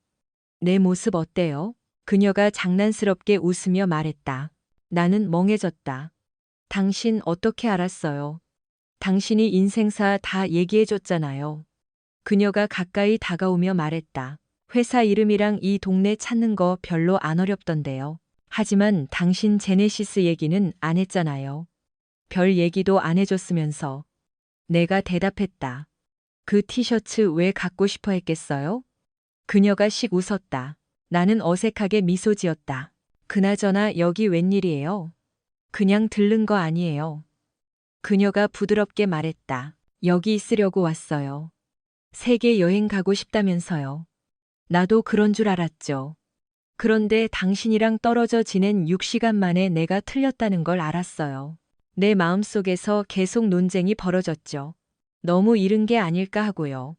내 모습 어때요? 그녀가 장난스럽게 웃으며 말했다. 나는 멍해졌다. 당신 어떻게 알았어요? 당신이 인생사 다 얘기해줬잖아요. 그녀가 가까이 다가오며 말했다. 회사 이름이랑 이 동네 찾는 거 별로 안 어렵던데요. 하지만 당신 제네시스 얘기는 안 했잖아요. 별 얘기도 안 해줬으면서. 내가 대답했다. 그 티셔츠 왜 갖고 싶어 했겠어요? 그녀가 씩 웃었다. 나는 어색하게 미소 지었다. 그나저나 여기 웬일이에요? 그냥 들른 거 아니에요. 그녀가 부드럽게 말했다. 여기 있으려고 왔어요. 세계 여행 가고 싶다면서요. 나도 그런 줄 알았죠. 그런데 당신이랑 떨어져 지낸 6시간 만에 내가 틀렸다는 걸 알았어요. 내 마음속에서 계속 논쟁이 벌어졌죠. 너무 이른 게 아닐까 하고요.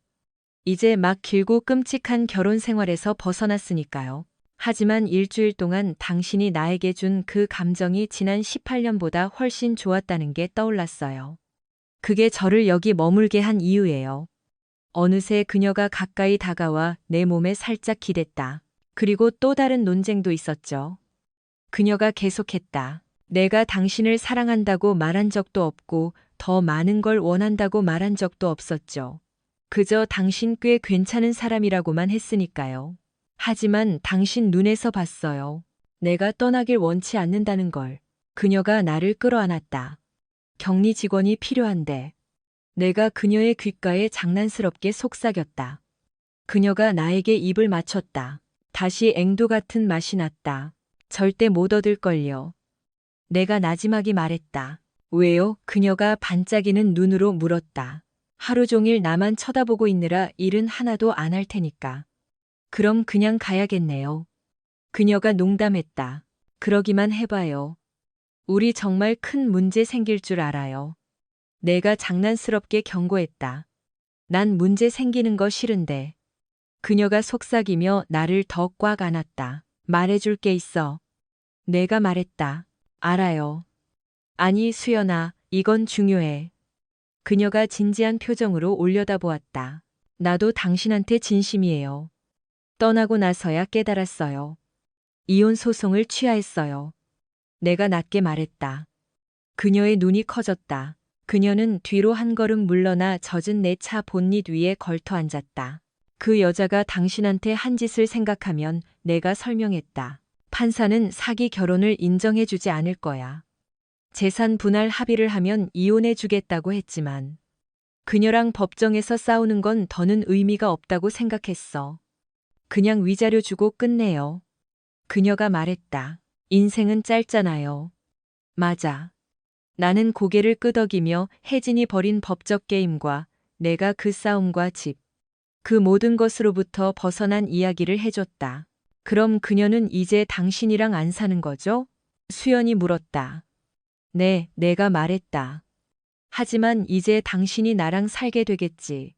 이제 막 길고 끔찍한 결혼 생활에서 벗어났으니까요. 하지만 일주일 동안 당신이 나에게 준 그 감정이 지난 18년보다 훨씬 좋았다는 게 떠올랐어요. 그게 저를 여기 머물게 한 이유예요. 어느새 그녀가 가까이 다가와 내 몸에 살짝 기댔다. 그리고 또 다른 논쟁도 있었죠. 그녀가 계속했다. 내가 당신을 사랑한다고 말한 적도 없고 더 많은 걸 원한다고 말한 적도 없었죠. 그저 당신 꽤 괜찮은 사람이라고만 했으니까요. 하지만 당신 눈에서 봤어요. 내가 떠나길 원치 않는다는 걸. 그녀가 나를 끌어안았다. 격리 직원이 필요한데. 내가 그녀의 귓가에 장난스럽게 속삭였다. 그녀가 나에게 입을 맞췄다. 다시 앵두 같은 맛이 났다. 절대 못 얻을걸요. 내가 나지막이 말했다. 왜요? 그녀가 반짝이는 눈으로 물었다. 하루 종일 나만 쳐다보고 있느라 일은 하나도 안 할 테니까. 그럼 그냥 가야겠네요. 그녀가 농담했다. 그러기만 해봐요. 우리 정말 큰 문제 생길 줄 알아요. 내가 장난스럽게 경고했다. 난 문제 생기는 거 싫은데. 그녀가 속삭이며 나를 더 꽉 안았다. 말해줄 게 있어. 내가 말했다. 알아요. 아니, 수연아, 이건 중요해. 그녀가 진지한 표정으로 올려다보았다. 나도 당신한테 진심이에요. 떠나고 나서야 깨달았어요. 이혼 소송을 취하했어요. 내가 낮게 말했다. 그녀의 눈이 커졌다. 그녀는 뒤로 한 걸음 물러나 젖은 내 차 본닛 위에 걸터 앉았다. 그 여자가 당신한테 한 짓을 생각하면 내가 설명했다. 판사는 사기 결혼을 인정해주지 않을 거야. 재산 분할 합의를 하면 이혼해주겠다고 했지만 그녀랑 법정에서 싸우는 건 더는 의미가 없다고 생각했어. 그냥 위자료 주고 끝내요. 그녀가 말했다. 인생은 짧잖아요. 맞아. 나는 고개를 끄덕이며 혜진이 벌인 법적 게임과 내가 그 싸움과 집, 그 모든 것으로부터 벗어난 이야기를 해줬다. 그럼 그녀는 이제 당신이랑 안 사는 거죠? 수연이 물었다. 네, 내가 말했다. 하지만 이제 당신이 나랑 살게 되겠지.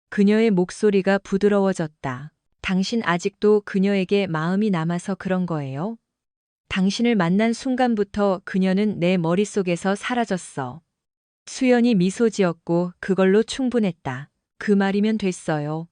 그녀의 목소리가 부드러워졌다. 당신 아직도 그녀에게 마음이 남아서 그런 거예요? 당신을 만난 순간부터 그녀는 내 머릿속에서 사라졌어. 수연이 미소 지었고 그걸로 충분했다. 그 말이면 됐어요.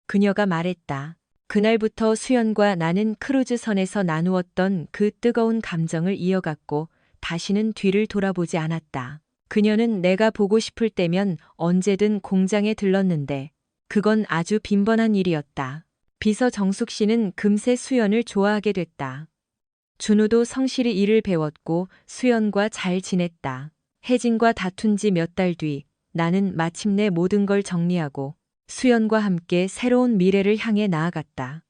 그녀가 말했다. 그날부터 수연과 나는 크루즈선에서 나누었던 그 뜨거운 감정을 이어갔고 다시는 뒤를 돌아보지 않았다. 그녀는 내가 보고 싶을 때면 언제든 공장에 들렀는데 그건 아주 빈번한 일이었다. 비서 정숙 씨는 금세 수연을 좋아하게 됐다. 준우도 성실히 일을 배웠고 수연과 잘 지냈다. 혜진과 다툰 지 몇 달 뒤 나는 마침내 모든 걸 정리하고 수연과 함께 새로운 미래를 향해 나아갔다.